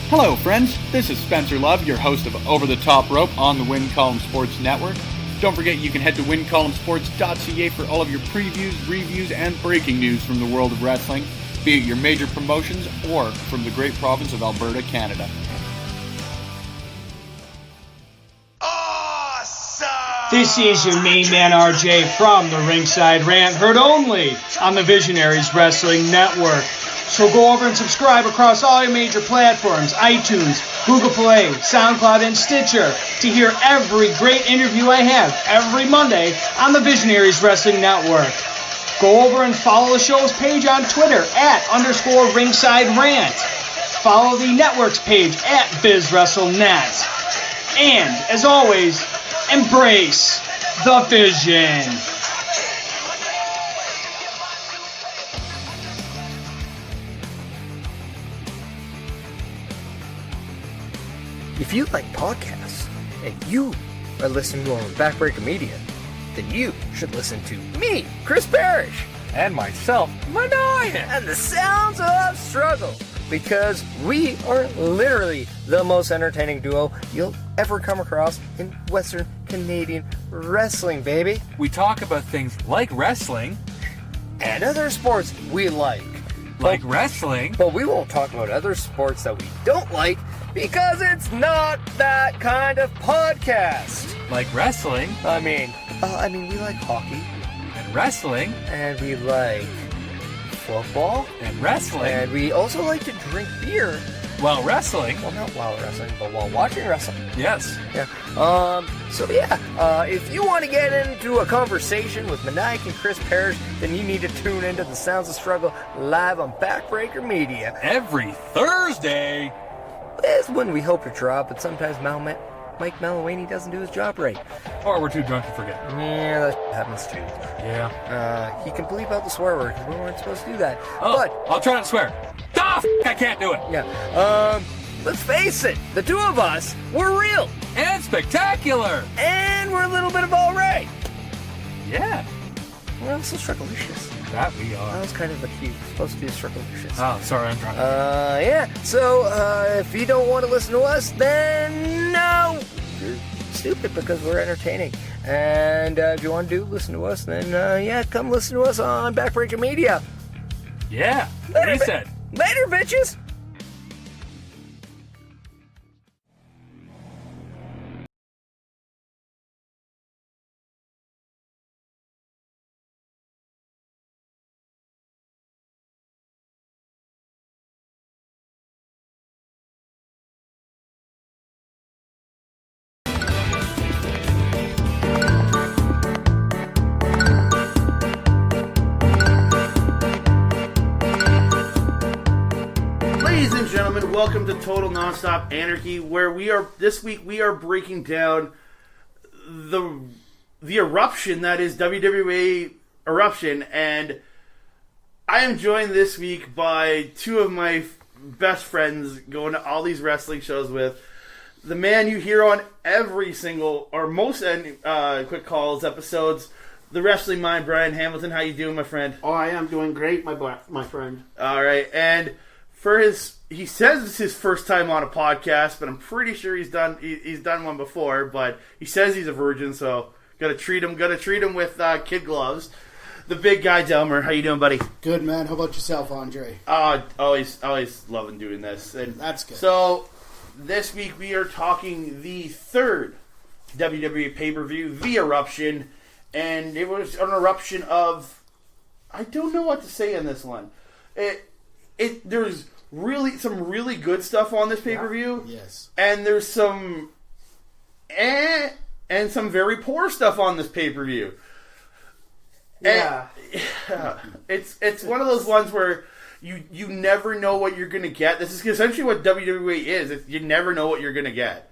Hello, friends. This is Spencer Love, your host of Over the Top Rope on the Win Column Sports Network. Don't forget you can head to wincolumnsports.ca for all of your previews, reviews, and breaking news from the world of wrestling, be it your major promotions or from the great province of Alberta, Canada. This is your main man RJ from the Ringside Rant, heard only on the Visionaries Wrestling Network. So go over and subscribe across all your major platforms, iTunes, Google Play, SoundCloud, and Stitcher to hear every great interview I have every Monday on the Visionaries Wrestling Network. Go over and follow the show's page on Twitter @_Ringside Rant. Follow the network's page @BizWrestleNet. And, as always, embrace the vision. If you like podcasts and you are listening on Backbreaker Media, then you should listen to me, Chris Parrish, and myself, Manoyan, and the Sounds of Struggle, because we are literally the most entertaining duo you'll ever come across in Western Canadian wrestling, baby. We talk about things like wrestling and other sports we like. Wrestling. But we won't talk about other sports that we don't like, because it's not that kind of podcast. Like wrestling. I mean, we like hockey. And wrestling. And we like football. And wrestling. And we also like to drink beer. While wrestling. Well, not while wrestling, but while watching wrestling. Yes. Yeah. If you want to get into a conversation with Maniac and Chris Parrish, then you need to tune into the Sounds of Struggle live on Backbreaker Media. Every Thursday. That's when we hope to drop, but sometimes Mike Malawany doesn't do his job right. Or we're too drunk to forget. Yeah, that happens too. Yeah. He can bleep out the swear word, because we weren't supposed to do that. Oh, but I'll try not to swear. I can't do it. Yeah. Let's face it, the two of us, we're real. And spectacular. And we're a little bit of all right. Yeah. We're also strugglicious. That we are. That was kind of a cue. Supposed to be a strugglicious. Oh, sorry, I'm drunk. Yeah. So, if you don't want to listen to us, then no. You're stupid, because we're entertaining. And if you want to listen to us, then come listen to us on Backbreaker Media. Yeah. Later, he said. Later, bitches. Gentlemen, welcome to Total Nonstop Anarchy, where this week we are breaking down the Eruption that is WWA Eruption, and I am joined this week by two of my best friends going to all these wrestling shows with. The man you hear on every single, or most Quick Calls episodes, the Wrestling Mind, Brian Hamilton. How you doing, my friend? Oh, I am doing great, my friend. All right, and he says it's his first time on a podcast, but I'm pretty sure he's done one before. But he says he's a virgin, so gotta treat him with kid gloves. The big guy, Delmar. How you doing, buddy? Good, man. How about yourself, Andre? Always loving doing this, and that's good. So this week we are talking the third WWE pay-per-view, The Eruption, and it was an eruption of, I don't know what to say on this one. There's really some really good stuff on this pay-per-view. Yes. And there's some and some very poor stuff on this pay-per-view. Yeah. It's one of those ones where you never know what you're going to get. This is essentially what WWE is. You never know what you're going to get.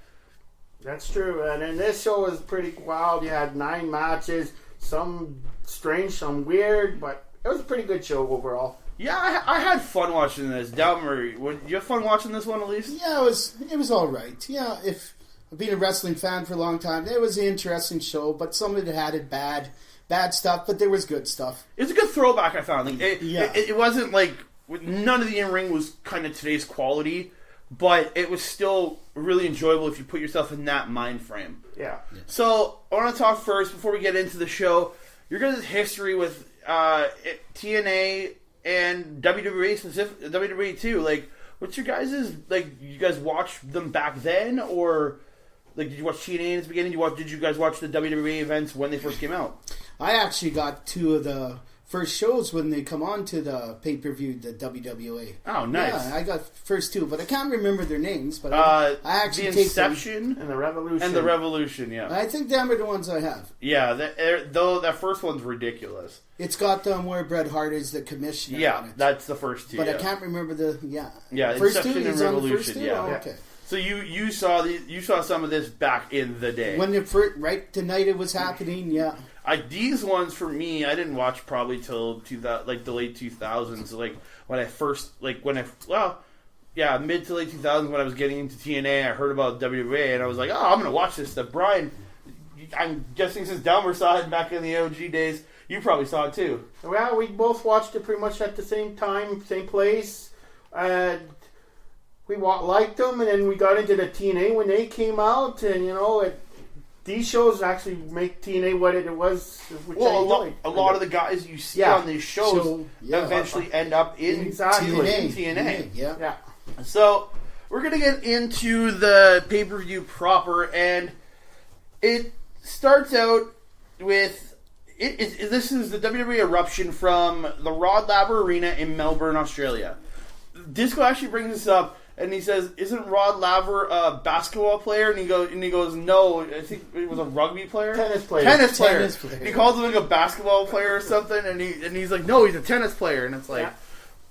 That's true. And then this show was pretty wild. You had 9 matches, some strange, some weird, but it was a pretty good show overall. Yeah, I had fun watching this. Delmar, did you have fun watching this one at least? Yeah, it was all right. Yeah, if I've been a wrestling fan for a long time, it was an interesting show, but some of it had bad stuff, but there was good stuff. It's a good throwback, I found. It wasn't like, none of the in-ring was kind of today's quality, but it was still really enjoyable if you put yourself in that mind frame. Yeah. So I want to talk first before we get into the show. Your guys' history with TNA and WWE specific, WWE too. Like, what's your guys' like? You guys watch them back then, or like did you watch TNA in the beginning? Did you guys watch the WWE events when they first came out? I actually got 2 of the first shows when they come on to the pay-per-view, the WWA. Oh, nice. Yeah, I got first 2, but I can't remember their names. But I actually the take Inception And the Revolution. and the Revolution. Yeah, I think them are the ones I have. yeah. Though that first one's ridiculous. It's got them where Bret Hart is the commissioner. Yeah, on it. that's the first 2. But yeah. I can't remember the Inception first 2. and He's on the first Revolution. 2? Yeah. Oh, okay. So you saw some of this back in the day. When the first, right the night it was happening, yeah. These ones for me, I didn't watch probably till 2000, like the late 2000s. Like when I first, mid to late 2000s when I was getting into TNA, I heard about WWA and I was like, oh, I'm gonna watch this stuff. Brian, I'm guessing since Delmar saw it back in the OG days, you probably saw it too. Well, we both watched it pretty much at the same time, same place. We liked them, and then we got into the TNA when they came out, and these shows actually make TNA what it was. Which A lot of the guys you see on these shows eventually end up in TNA. Yeah. So we're gonna get into the pay-per-view proper, and it starts out with this is the WWE Eruption from the Laver Arena in Melbourne, Australia. Disco actually brings this up. And he says, "Isn't Rod Laver a basketball player?" And he goes, "No, I think it was a rugby player, tennis player." He calls him like a basketball player or something, and he's like, "No, he's a tennis player." And it's like,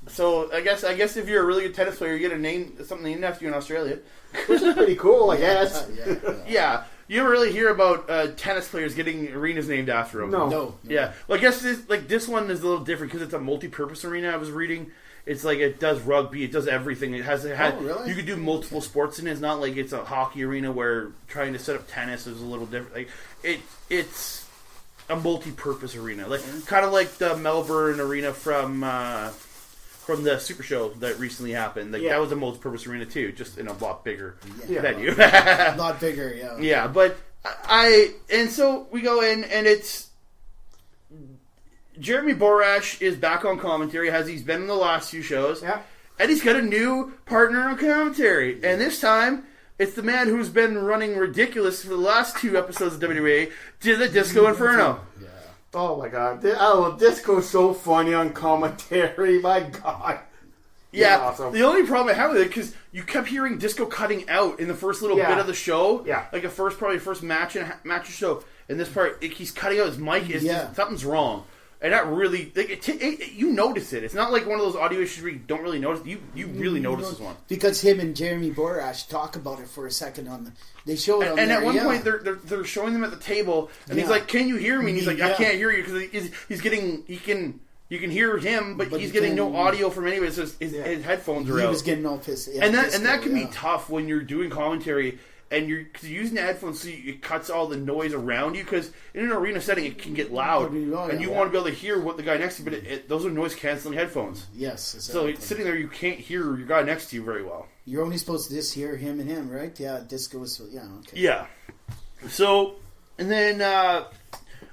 so I guess if you're a really good tennis player, you get a name something named after you in Australia, which is pretty cool, I guess. Yeah. You ever really hear about tennis players getting arenas named after them? No. Yeah. Well, I guess this one is a little different because it's a multi-purpose arena. I was reading. It's like it does rugby, it does everything. It has really? You could do multiple sports in it. It's not like it's a hockey arena where trying to set up tennis is a little different. Like it's a multi-purpose arena, like kind of like the Melbourne arena from the Super Show that recently happened. Like that was a multi-purpose arena too, just in a lot bigger venue. A lot bigger, yeah. Yeah, but so we go in and it's. Jeremy Borash is back on commentary, as he's been in the last few shows. Yeah. And he's got a new partner on commentary. And this time, it's the man who's been running ridiculous for the last 2 episodes of WWA, the Disco Inferno. Yeah. Oh my god. Disco's so funny on commentary. My god. Yeah. Awesome. The only problem I have with it, because you kept hearing Disco cutting out in the first little bit of the show. Yeah. Like probably first match of the show. In this part, he's cutting out his mic. Something's wrong. And that really, you notice it. It's not like one of those audio issues where you don't really notice. You really notice this one. Because him and Jeremy Borash talk about it for a second they show it on and there. And at one point, they're showing them at the table, and he's like, "Can you hear me?" And he's like, "I can't hear you," because he's getting, you can hear him, but he's getting no audio from anywhere. So his headphones are out. He was getting all pissed. Yeah, and that can be tough when you're doing commentary. And you're using the headphones so it cuts all the noise around you, because in an arena setting it can get loud, and you want to be able to hear what the guy next to you, but those are noise canceling headphones. Yes, exactly. So sitting there, you can't hear your guy next to you very well. You're only supposed to just hear him and him, right? Yeah, Disco is, okay. Yeah. So, and then the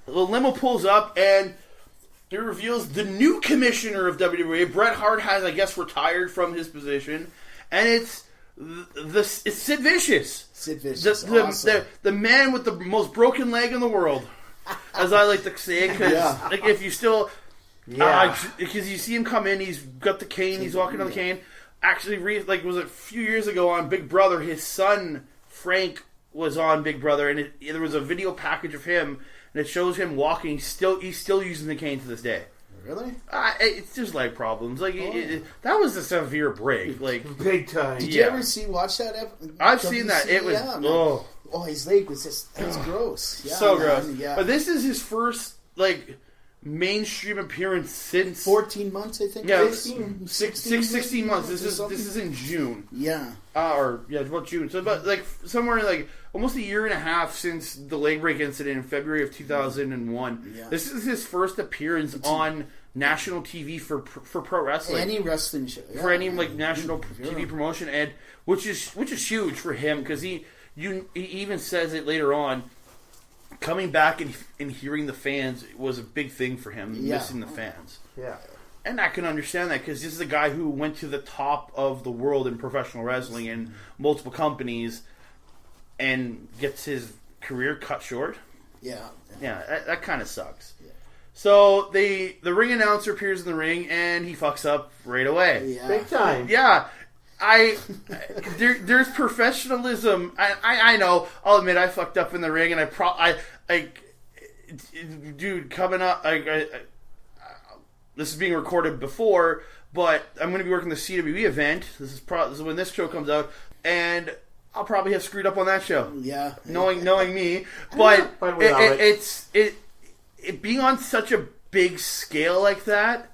limo pulls up, and it reveals the new commissioner of WWA. Bret Hart has, I guess, retired from his position, and it's Sid Vicious. Sid Vicious, awesome. the man with the most broken leg in the world, as I like to say, because like if you still, because you see him come in, he's got the cane, he's walking on the cane. Actually, was it a few years ago on Big Brother, his son Frank was on Big Brother, and there was a video package of him, and it shows him walking. He's still using the cane to this day. Really? It's just leg problems. Like that was a severe break. Like big time. Did you ever watch that? I've seen that. It was his leg was just gross. Yeah, so gross. Yeah. But this is his first mainstream appearance since 14 months, I think. Yeah, 16 months. This is in June. Yeah. About June. So about somewhere almost a year and a half since the leg break incident in February of 2001. Yeah. This is his first appearance on national TV for pro wrestling. Any wrestling show. Yeah. For any like national TV promotion, and which is huge for him because he even says it later on. Coming back and hearing the fans was a big thing for him. Missing the fans. Yeah. And I can understand that because this is a guy who went to the top of the world in professional wrestling in multiple companies and gets his career cut short. Yeah. Yeah, that kind of sucks. Yeah. So the ring announcer appears in the ring and he fucks up right away. Yeah. Big time. Yeah. There's professionalism. I know. I'll admit I fucked up in the ring, and dude, coming up. This is being recorded before, but I'm going to be working the CWE event. This is when this show comes out, and I'll probably have screwed up on that show. Yeah, knowing me, but it being on such a big scale like that.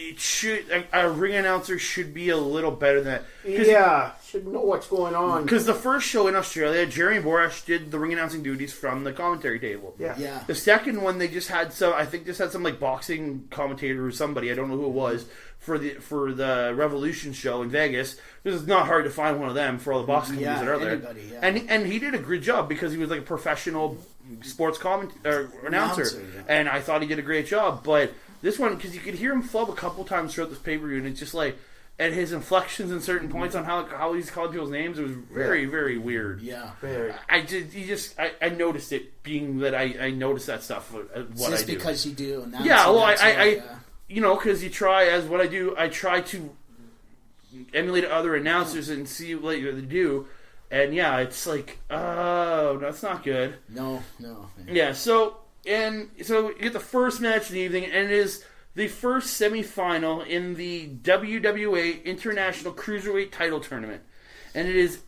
It should a ring announcer should be a little better than that. Yeah, should know what's going on. Because the first show in Australia, Jeremy Borash did the ring announcing duties from the commentary table. Yeah. The second one, they just had some. I think just had some like boxing commentator or somebody. I don't know who it was for the Revolution show in Vegas. Because it's not hard to find one of them for all the boxing companies that are there. And he did a good job because he was like a professional sports announcer. Yeah. And I thought he did a great job, but. This one, because you could hear him flub a couple times throughout this pay-per-view, and it's just like, and his inflections in certain points on how he's called people's names, it was very, very weird. Yeah. Very. I noticed it, being that I noticed that stuff, just because you do. And because you try, as what I do, I try to emulate other announcers and see what they do, and yeah, it's like, oh, that's not good. No. Yeah, so you get the first match of the evening, and it is the first semifinal in the WWA International Cruiserweight Title Tournament. And it is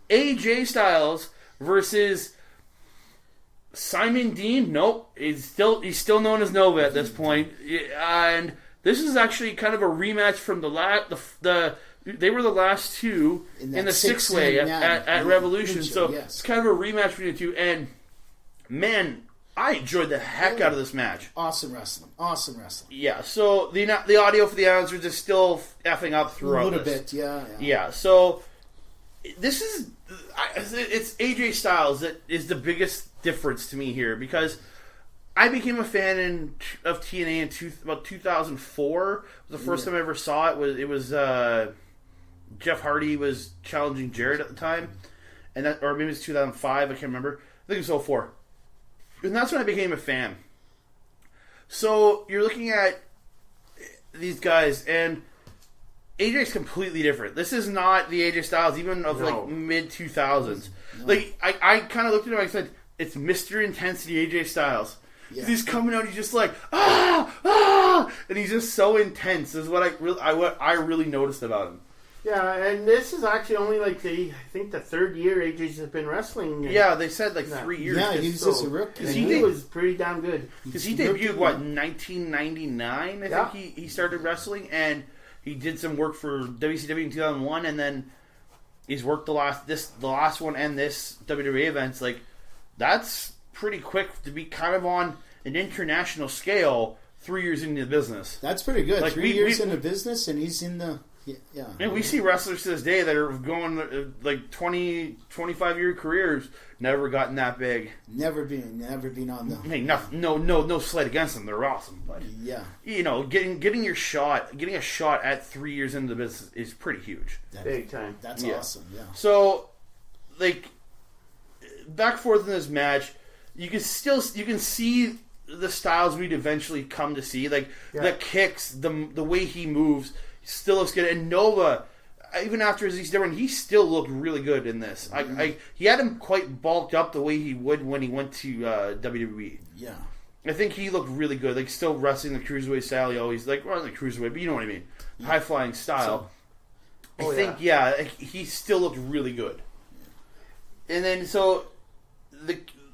AJ Styles versus Simon Dean. Nope, he's still known as Nova at this point. And this is actually kind of a rematch from they were the last two in the six-way at Revolution. So it's kind of a rematch between the two. And man, I enjoyed the heck out of this match. Awesome wrestling. Yeah, so the audio for the announcers is still effing up throughout a little bit, yeah. Yeah, so this is... It's AJ Styles that is the biggest difference to me here, because I became a fan of TNA in about 2004. It was the first time I ever saw it. It was Jeff Hardy was challenging Jarrett at the time, or maybe it was 2005, I can't remember. I think it was 2004. And that's when I became a fan. So you're looking at these guys, and AJ's completely different. This is not the AJ Styles, even of like mid 2000s. No. Like I kind of looked at him and I said, "It's Mr. Intensity AJ Styles." Yeah. He's coming out, he's just like and he's just so intense. Is what I really noticed about him. Yeah, and this is actually only like I think the third year AJ's has been wrestling. Yeah, they said like 3 years. Yeah, he's just a rookie. He was pretty damn good. Because he debuted, 1999? I think he started wrestling, and he did some work for WCW in 2001, and then he's worked the last one and this WWE events. Like, that's pretty quick to be kind of on an international scale 3 years into the business. That's pretty good. Like, 3 years into business, and he's in the... Yeah. And we see wrestlers to this day that are going like 20, 25-year careers, never gotten that big. Never been on the... Hey, no slight against them. They're awesome. But, getting a shot at 3 years into the business is pretty huge. Big time. That's awesome, yeah. So, like, back and forth in this match, you can see the styles we'd eventually come to see. Like, the kicks, the way he moves... Still looks good, and Nova, even after he's different, he still looked really good in this. He hadn't quite bulked up the way he would when he went to WWE. Yeah, I think he looked really good. Like, still wrestling the cruiserweight style. He always not the cruiserweight, but you know what I mean. Yeah. High flying style. I think he still looked really good. And then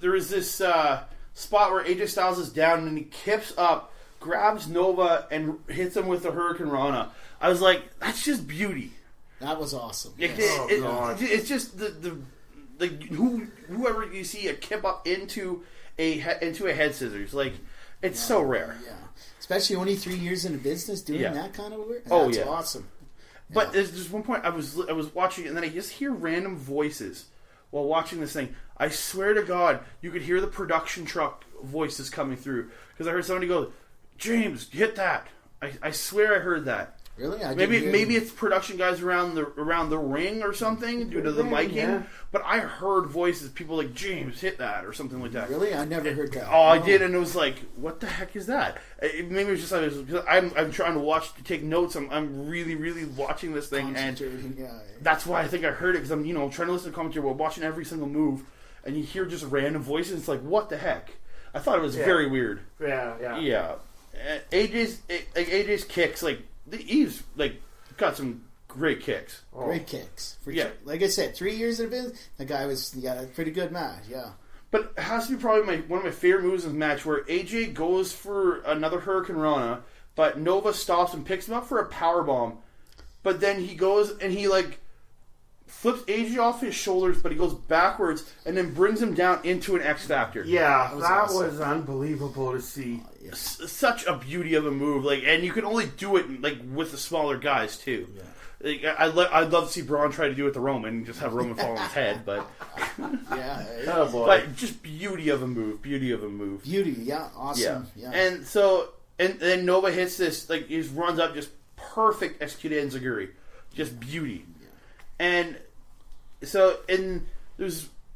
there is this spot where AJ Styles is down and he kips up, grabs Nova, and hits him with the Hurricane Rana. I was like, that's just beauty. That was awesome. It's just whoever you see a kip up into a head scissors, like, it's so rare. Yeah, Especially only 3 years in the business doing Yeah. that kind of work. Oh, That's yeah. awesome. But there's just one point I was watching it, and then I just hear random voices while watching this thing. I swear to God, you could hear the production truck voices coming through because I heard somebody go, "James, hit that." I swear I heard that. Really? I Maybe didn't hear maybe it's production guys around the ring or something due to the miking. Yeah. But I heard voices, people like, "James, hit that," or something like that. Really? I never heard that. Oh, I did, and it was like, what the heck is that? Maybe it was just because I'm trying to take notes. I'm really, really watching this thing, and Concentrating, yeah. that's why I think I heard it, because I'm trying to listen to commentary while watching every single move, and you hear just random voices. It's like, what the heck? I thought it was very weird. Yeah. Yeah, AJ's kicks, like he's like got some great kicks. Great kicks. For Yeah. sure. Like I said, 3 years in the business, the guy got a pretty good match, yeah. But it has to be probably one of my favorite moves in the match, where AJ goes for another Hurricane Rana, but Nova stops and picks him up for a powerbomb. But then he goes and he like flips AJ off his shoulders, but he goes backwards and then brings him down into an X Factor. Yeah, that awesome. was unbelievable to see. Such a beauty of a move, like, and you can only do it like with the smaller guys too. Yeah. Like, I'd love to see Braun try to do it to Roman and just have Roman fall on his head, but Yeah. Oh boy. but just beauty of a move. Beauty, yeah. Awesome. Yeah. And so, and then Nova hits this, like, he just runs up, just perfect executed enziguri. Just beauty. Yeah. And so,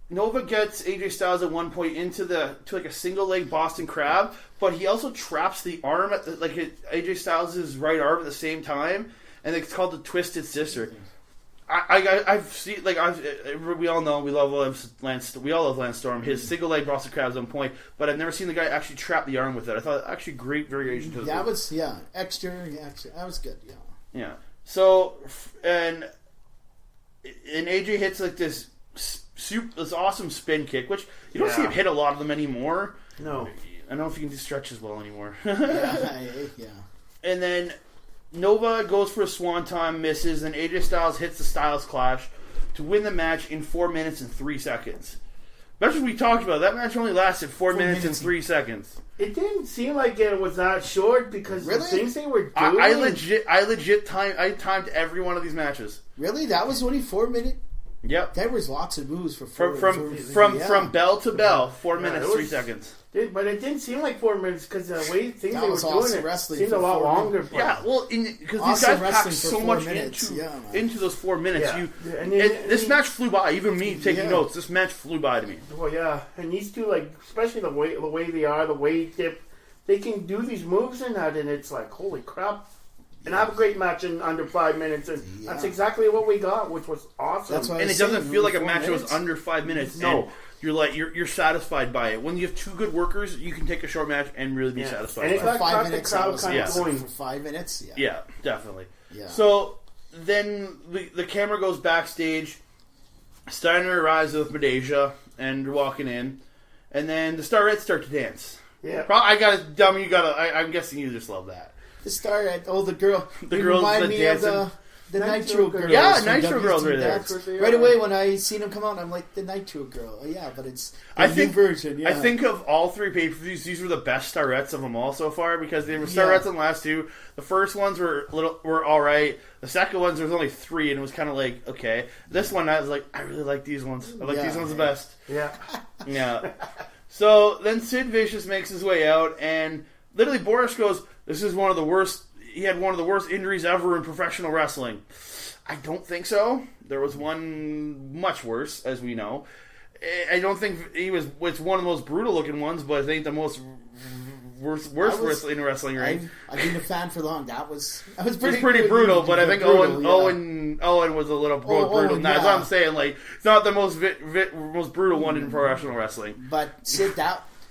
Nova gets AJ Styles at one point to like a single leg Boston Crab, but he also traps the arm at AJ Styles' right arm at the same time, and it's called the Twisted Sister. I've seen, like, we all know we all love Lance Storm. His single leg Boston Crab's on point, but I've never seen the guy actually trap the arm with it. I thought actually great variation to the that was extra. That was good. Yeah. Yeah. So and AJ hits like this awesome spin kick, which you don't see him hit a lot of them anymore. No. I don't know if he can do stretches well anymore. Yeah. And then Nova goes for a swanton, misses, and AJ Styles hits the Styles Clash to win the match in 4 minutes and 3 seconds. That's what we talked about. That match only lasted 4 minutes and 3 seconds. It didn't seem like it was that short because the things they were doing. I legit timed every one of these matches. Really? That was only 4 minutes? Yep. There was lots of moves for From bell to bell, 4 minutes, 3 seconds. But it didn't seem like 4 minutes because the way things That they were was doing awesome it wrestling seemed for a lot 4 longer. minutes. Yeah, well, because Awesome these guys packed wrestling so for 4 much minutes. into those 4 minutes. Yeah. This match flew by. Even me taking notes, this match flew by to me. Well, yeah, and these two, like, especially the way they are, the weight dip, they can do these moves in that, and it's like, holy crap. And have a great match in under 5 minutes, and that's exactly what we got, which was awesome. That's why And it doesn't feel like a match that was under 5 minutes. No. And you're like you're satisfied by it. When you have two good workers, you can take a short match and really be satisfied. And it's by it. like 5 the minutes. crowd I was kind of going. for 5 minutes. Yeah. Yeah, definitely. Yeah. So then the camera goes backstage. Steiner arrives with Medeja, and they're walking in, and then the Starrettes start to dance. Yeah. I'm guessing you just love that. The star the girl. The it girls reminded that me dancing. of the Nitro Girls. Yeah, from Nitro Girls WWA. right there. That's what they Right are. away when I seen them come out, I'm like, the Nitro Girl. Oh, yeah, but it's the I new think version. Yeah. I think of all three pay-per-views, these were the best Starrettes of them all so far, because they were Starrettes in the last two. The first ones were all right. The second ones, there was only 3, and it was kind of like, okay. This one, I was like, I really like these ones. I like these ones the best. Yeah. Yeah. So then Sid Vicious makes his way out, and literally Boris goes, "This is one of the worst." He had one of the worst injuries ever in professional wrestling. I don't think so. There was one much worse, as we know. I don't think it's one of the most brutal looking ones, but it ain't the most worst in wrestling ring. I've been a fan for long. That was It's pretty pretty brutal, but I think brutal, Owen was a little brutal. Owen, That's what yeah. I'm saying. Like, it's not the most brutal one in professional wrestling. But Sid,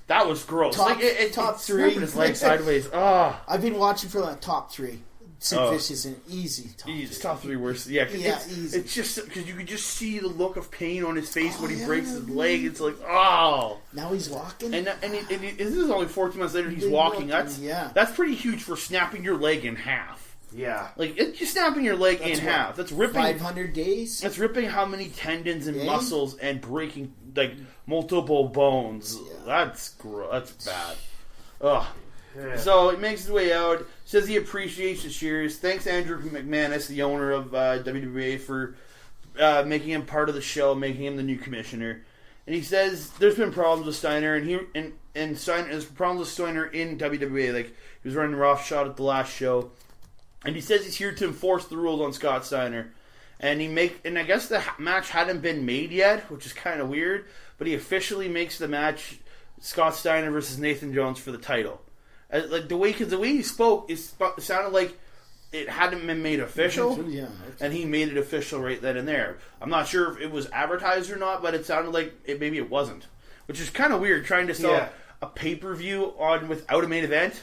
That was gross. Top- Like it top snapping 3. his leg sideways. Ah, I've been watching for like top 3. Sid Vicious an easy top. it's top 3 worst. Yeah, easy. it's just because you could just see the look of pain on his face when he breaks his leg. It's like, oh. Now he's walking. And this is only 14 months later. He's walking. That's pretty huge for snapping your leg in half. Yeah. Like, it's just snapping your leg in half. That's ripping 500 days. That's ripping how many tendons and muscles and breaking like multiple bones. Yeah. That's gross. That's bad. Ugh. Yeah. So he makes his way out, says he appreciates the cheers. Thanks Andrew McManus, the owner of WWA, for making him part of the show, making him the new commissioner. And he says there's been problems with Steiner, and Steiner, there's problems with Steiner in WWA. Like, he was running roughshod at the last show. And he says he's here to enforce the rules on Scott Steiner. And I guess the match hadn't been made yet, which is kind of weird. But he officially makes the match Scott Steiner versus Nathan Jones for the title. Like the way he spoke, it sounded like it hadn't been made official. Yeah, and he made it official right then and there. I'm not sure if it was advertised or not, but it sounded like maybe it wasn't, which is kind of weird trying to sell a pay-per-view on without a main event.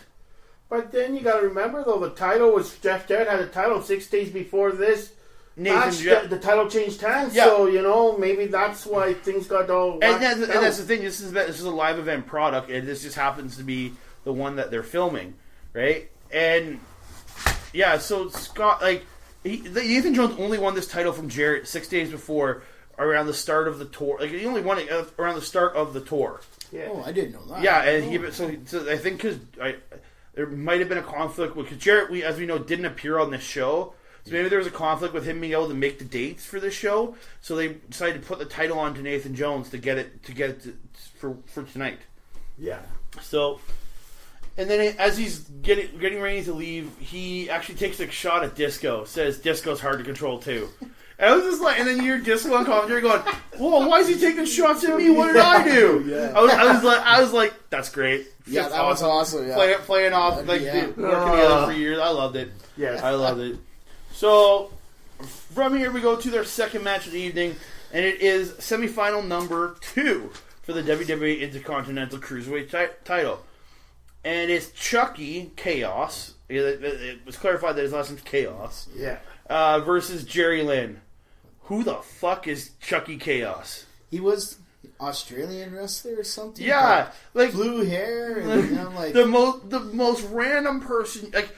But then you got to remember, though, the title was Jeff Jarrett had a title 6 days before this match. The title changed hands, so maybe that's why things got all. And that's the thing. This is a live event product, and this just happens to be the one that they're filming, right? And yeah, so Scott, Nathan Jones only won this title from Jarrett 6 days before, around the start of the tour. Like, he only won it around the start of the tour. Yeah. Oh, I didn't know that. Yeah, and so I think because there might have been a conflict because Jarrett, as we know, didn't appear on this show. So maybe there was a conflict with him being able to make the dates for this show. So they decided to put the title on to Nathan Jones to get it for tonight. Yeah. So, and then as he's getting ready to leave, he actually takes a shot at Disco. Says Disco's hard to control too. And I was just like, and then you're Disco on commentary going, "Whoa, why is he taking shots at me? What did I do?" Yeah. I was like, "That's great." Yeah, that was awesome. Yeah. Playing off working together for years. I loved it. Yeah, I loved it. So from here we go to their second match of the evening, and it is semifinal number 2 for the WWE Intercontinental Cruiserweight title. And it's Chucky Chaos. It was clarified that his last name's Chaos. Yeah. Versus Jerry Lynn. Who the fuck is Chucky Chaos? He was Australian wrestler or something. Yeah, like blue hair. And, like the most random person. Like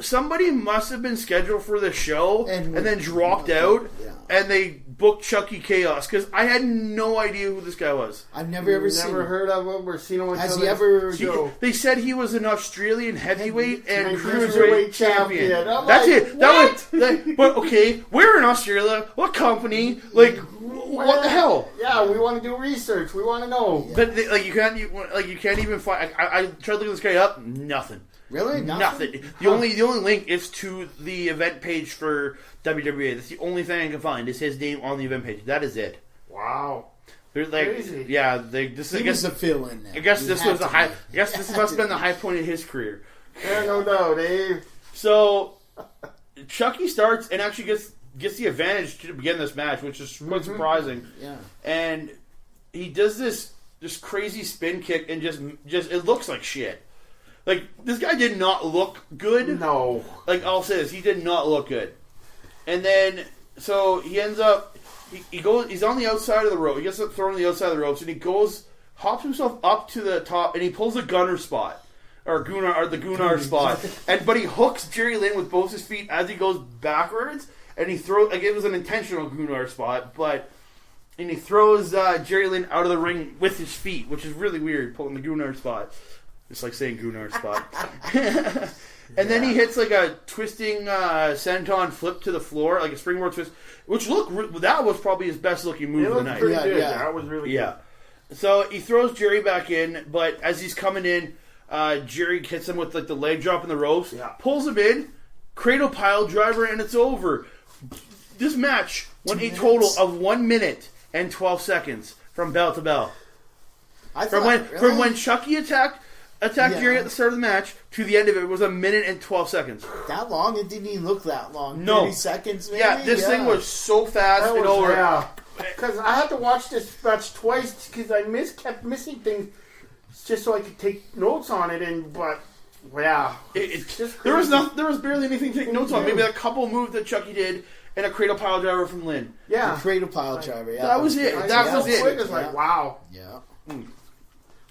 somebody must have been scheduled for the show and then dropped out, and they booked Chucky Chaos because I had no idea who this guy was. I've never heard of him or seen him. Has he ever? They said he was an Australian heavyweight and cruiserweight champion. That's it. But okay, we're in Australia. What company? Like, what the hell? Yeah, we want to do research. We want to know. Yeah. But you can't even find. I tried to look this guy up. Nothing. Really? Nothing. The only link is to the event page for WWE. That's the only thing I can find is his name on the event page. That is it. Wow. They're like, crazy. Yeah. He was a fill-in. I guess this was the high. I guess this must have been the high point of his career. Yeah, no doubt, Dave. So Chucky starts and actually gets the advantage to begin this match, which is quite surprising. Yeah. And he does this crazy spin kick and just it looks like shit. Like, this guy did not look good. No. Like, I'll say this, he did not look good. And then, so he ends up, he's on the outside of the rope. He gets thrown on the outside of the ropes, and he hops himself up to the top, and he pulls a gunner spot. Or the Gunnar spot. But he hooks Jerry Lynn with both his feet as he goes backwards, and he throws, like, it was an intentional Gunnar spot, and he throws Jerry Lynn out of the ring with his feet, which is really weird, pulling the Gunnar spot. It's like saying Gunnar spot. And then he hits like a twisting senton flip to the floor, like a springboard twist, which that was probably his best looking move of the night. Good. That was really good. So he throws Jerry back in, but as he's coming in, Jerry hits him with like the leg drop in the ropes, pulls him in, cradle pile driver, and it's over. This match went a total of 1 minute and 12 seconds from bell to bell. From when Chucky attacked Jerry at the start of the match to the end of it was 1 minute and 12 seconds. That long? It didn't even look that long. No. 30 seconds maybe? Yeah, this thing was so fast and over. Yeah. Because I had to watch this match twice because I kept missing things just so I could take notes on it. It's just crazy. There was barely anything to take notes on. Maybe a couple moves that Chucky did and a cradle pile driver from Lynn. Yeah. The cradle pile driver, yeah. That was it. That was it. It's like, wow. Yeah.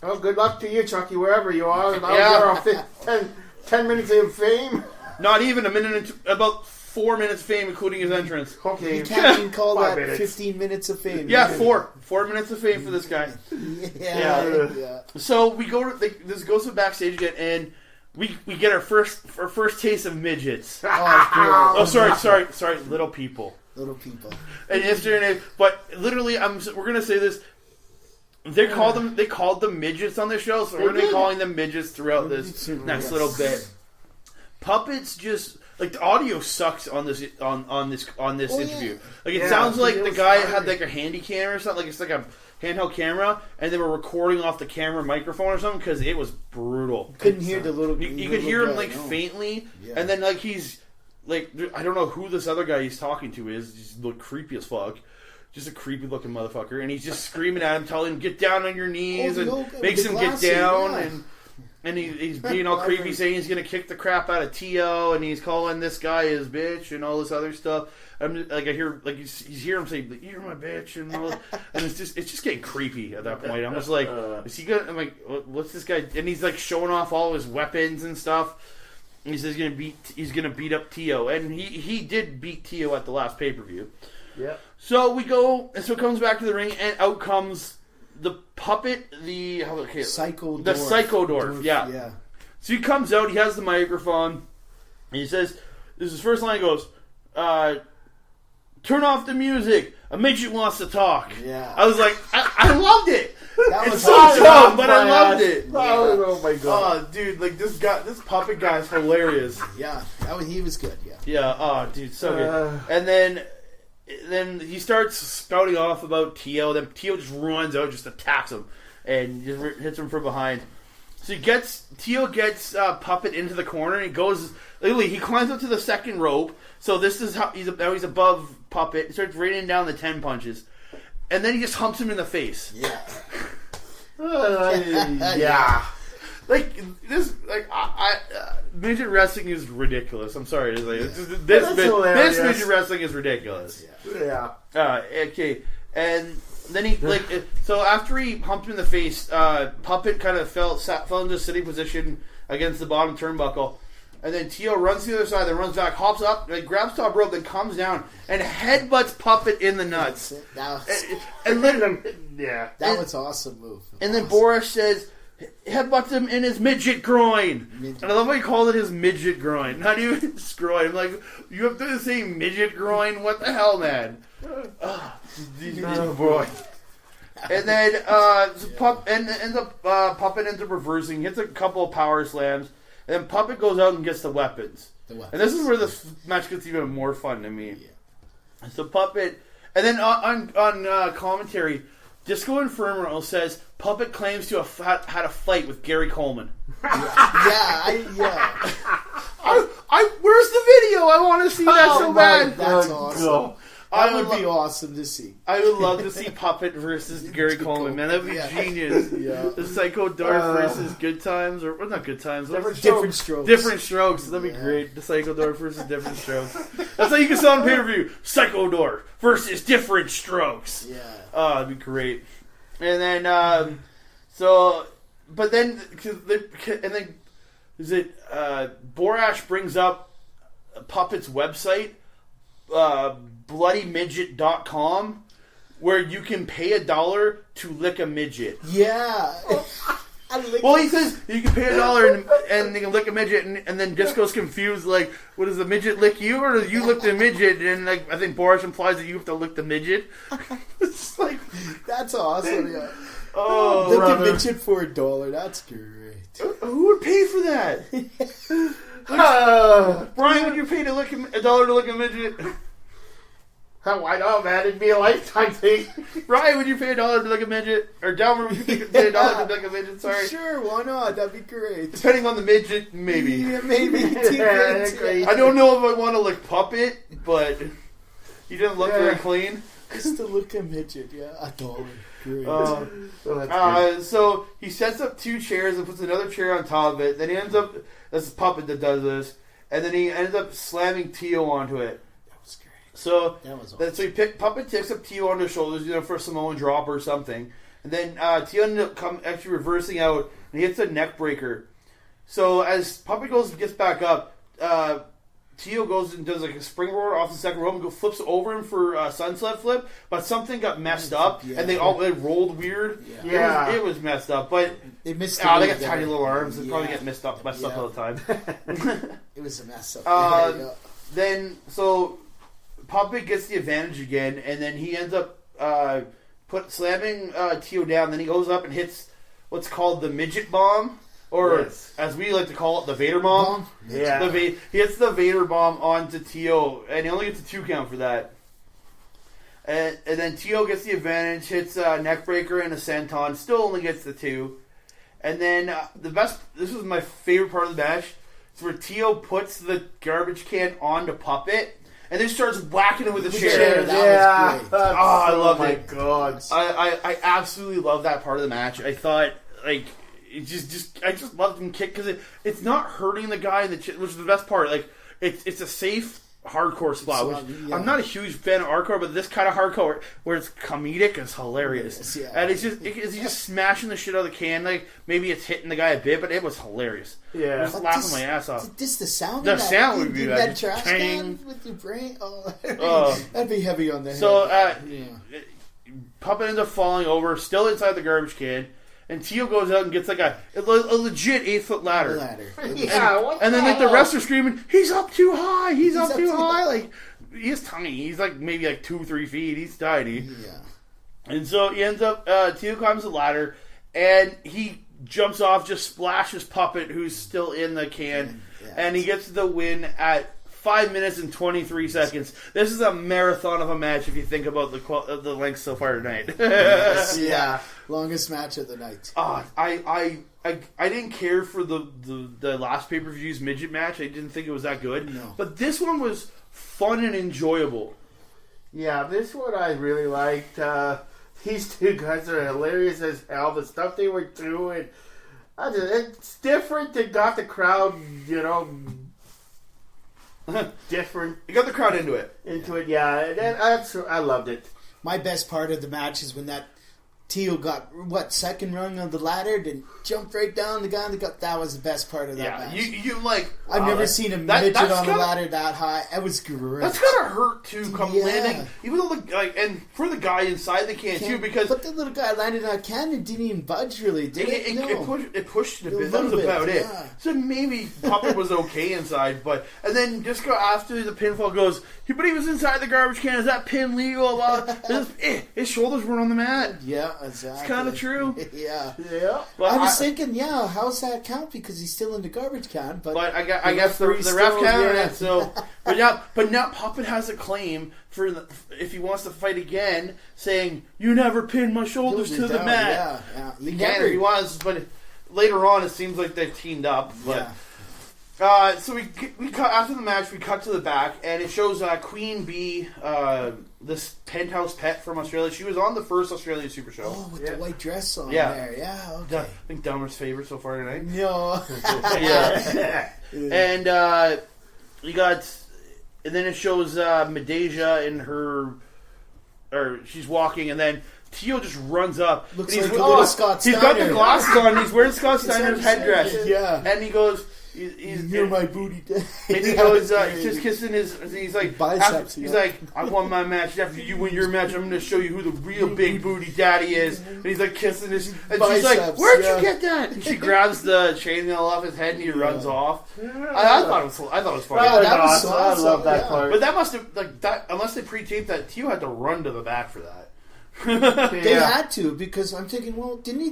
Well, good luck to you, Chucky, wherever you are. That was your 10 minutes of fame. Not even a minute and about 4 minutes of fame, including his entrance. Okay. You can't even call 5 that minutes. 15 minutes of fame. Yeah, 4 minutes of fame for this guy. Yeah. So we go to this goes to backstage again, and we get our first taste of midgets. Oh, Sorry, little people. Little people. And yesterday, but literally, we're gonna say this. They called them midgets on the show, so we're gonna be calling them midgets throughout this next little bit. Puppets just like the audio sucks on this interview. Yeah. Like it sounds like the guy had like a handy cam or something. Like it's like a handheld camera, and they were recording off the camera microphone or something because it was brutal. Couldn't hear the little. You could hear him like faintly, and then like he's like I don't know who this other guy he's talking to is. He's look creepy as fuck. Just a creepy looking motherfucker, and he's just screaming at him, telling him get down on your knees, and makes him get down, and he's being all creepy, saying he's gonna kick the crap out of Tio, and he's calling this guy his bitch and all this other stuff. I'm just, like I hear like he's hearing him say you're my bitch and all, and it's just getting creepy at that point. I'm just like, is he gonna? I'm like, what's this guy? And he's like showing off all his weapons and stuff. And he says he's gonna beat up Tio, and he did beat Tio at the last pay-per-view. Yeah. So we go, and so it comes back to the ring, and out comes the puppet, the Psycho Dwarf. Yeah. So he comes out, he has the microphone, and he says, this is his first line, he goes, turn off the music, a midget wants to talk. Yeah. I was like, I loved it. That was It's so awesome. dumb, but I loved it. Oh my god. Oh, dude, like this puppet guy's hilarious. Yeah, he was good. Yeah. Yeah, oh, dude, so good. And then he starts spouting off about Tio. Then Tio just runs out, just attacks him, and just hits him from behind. So Tio gets Puppet into the corner, and he goes. Literally, he climbs up to the second rope. So this is how he's above Puppet. He starts raining down the 10 punches, and then he just humps him in the face. Yeah. Yeah. Like this, midget wrestling is ridiculous. I'm sorry to say this midget wrestling is ridiculous. Yeah. Okay, and then he so after he humped him in the face, Puppet kind of fell into a sitting position against the bottom turnbuckle, and then Tio runs to the other side, then runs back, hops up, grabs top rope, then comes down and headbutts Puppet in the nuts. That was an awesome move. And then Boris says, headbutts him in his midget groin. And I love how he called it his midget groin. Not even his groin. I'm like, you have to say midget groin? What the hell, man? Oh, boy. And then Puppet ends up reversing, hits a couple of power slams, and then Puppet goes out and gets the weapons. And this is where the match gets even more fun to me. Yeah. So Puppet, and then on commentary, Disco Inferno says Puppet claims to have had a fight with Gary Coleman. Yeah. Where's the video? I want to see that so bad. That's awesome. That would be awesome to see. I would love to see Puppet versus Gary Coleman, man. That would be genius. Yeah. The Psycho Dwarf versus Good Times, or not Good Times. Different Strokes. Different Strokes. That'd be great. The Psycho Dwarf versus Different Strokes. That's how you can sell on pay-per-view. Psycho Dwarf versus Different Strokes. Yeah. Oh, that'd be great. And then, Borash brings up Puppet's website, bloodymidget.com, where you can pay $1 to lick a midget. Yeah. Well, he says you can pay $1 and you can lick a midget, and then Disco's confused, like, what, does the midget lick you, or do you lick the midget? And like, I think Boris implies that you have to lick the midget. It's like, that's awesome. Yeah. Oh, lick a midget for $1. That's great. Who would pay for that? Brian, would you pay to lick $1 to lick a midget? Why not, man? It'd be a lifetime thing. Brian, would you pay $1 to lick a midget? Or Delmar, would you pay $1 to lick a midget? Sorry. Sure, why not? That'd be great. Depending on the midget, maybe. Yeah, maybe. I don't know if I want to lick Puppet, but he didn't look very clean. Just to look a midget, yeah. $1. Great. So he sets up 2 chairs and puts another chair on top of it. Then he ends up, that's Puppet that does this, and then he ends up slamming Tio onto it. So Puppet takes up Tio on his shoulders, for a Samoan drop or something, and then Tio ended up actually reversing out, and he hits a neck breaker. So as Puppet gets back up, Tio goes and does like a springboard off the second rope and flips over him for a sunset flip, but something got messed up and they rolled weird. Yeah. It was messed up, but They missed. they got tiny little arms. They probably get messed up all the time. It was a mess up. Then Puppet gets the advantage again, and then he ends up slamming Tio down. Then he goes up and hits what's called the midget bomb. Or, as we like to call it, the Vader bomb. Yeah. He hits the Vader bomb onto Tio, and he only gets a 2 count for that. And then Tio gets the advantage, hits a neckbreaker and a senton, still only gets the 2. And then this was my favorite part of the match, is where Tio puts the garbage can onto Puppet, and then starts whacking him with a chair. That was great. I love it. Oh my god. I absolutely love that part of the match. I thought, like... I just loved him kick because it's not hurting the guy in the which is the best part. Like it's a safe hardcore spot. Which I'm not a huge fan of hardcore, but this kind of hardcore where it's comedic is hilarious. And he's just smashing the shit out of the can. Like maybe it's hitting the guy a bit, but it was hilarious. Yeah, I was laughing my ass off. Just the sound. The of that, sound would be that trash can with your brain. That'd be heavy on the head. So Puppet ends up falling over, still inside the garbage can. And Tio goes out and gets like a legit 8-foot ladder. And then like the rest are screaming, "He's up too high! He's up too high!" Like he's tiny. He's like maybe like 2-3 feet. He's tiny. Yeah. And so he ends up. Tio climbs the ladder and he jumps off, just splashes Puppet, who's still in the can, and he gets the win at 5 minutes and 23 seconds. This is a marathon of a match if you think about the length so far tonight. Longest match of the night. I didn't care for the last pay-per-view's midget match. I didn't think it was that good. No. But this one was fun and enjoyable. Yeah, this one I really liked. These two guys are hilarious as hell. The stuff they were doing, it's different. They got the crowd, different. You got the crowd into it. Yeah. And I loved it. My best part of the match is when that Tio got second rung of the ladder, then jumped right down the guy. That was the best part of that match. You like. I've never seen a midget on the ladder that high. It was great. That's gotta hurt too. Landing, even though and for the guy inside the can too, because but the little guy landed on a can and didn't even budge really. Did it? It pushed it a bit. That was about it. So maybe Puppet was okay inside, and then just go after the pinfall goes. But he was inside the garbage can. Is that pin legal? His shoulders were on the mat. Yeah, exactly. It's kind of true. Yeah. But I was thinking, how's that count? Because he's still in the garbage can. But I guess the ref counted it. So, but now Puppet has a claim for if he wants to fight again, saying you never pinned my shoulders to the mat. Yeah. He can if he wants, but later on it seems like they've teamed up. But so we cut after the match. We cut to the back, and it shows Queen Bee, this penthouse pet from Australia. She was on the first Australia Super Show. Oh, with the white dress on there. Yeah, okay. I think Delmar's favorite so far tonight. No. And you got, and then it shows Medeja in her, or she's walking, and then Tio just runs up. Looks like a little Scott Steiner. He's got the glasses on. He's wearing Scott Steiner's headdress. Yeah. And he goes, You're my booty daddy. And he goes, he's just kissing his. He's like, biceps. He's like, I won my match. After you win your match, I'm going to show you who the real big booty daddy is. And he's like kissing his. And she's like, where'd you get that? And she grabs the chainmail off his head and he runs off. I thought it was funny. That was awesome. I love that part. But that must have unless they pre-taped that, Tio had to run to the back for that. They had to, because I'm thinking, well, didn't he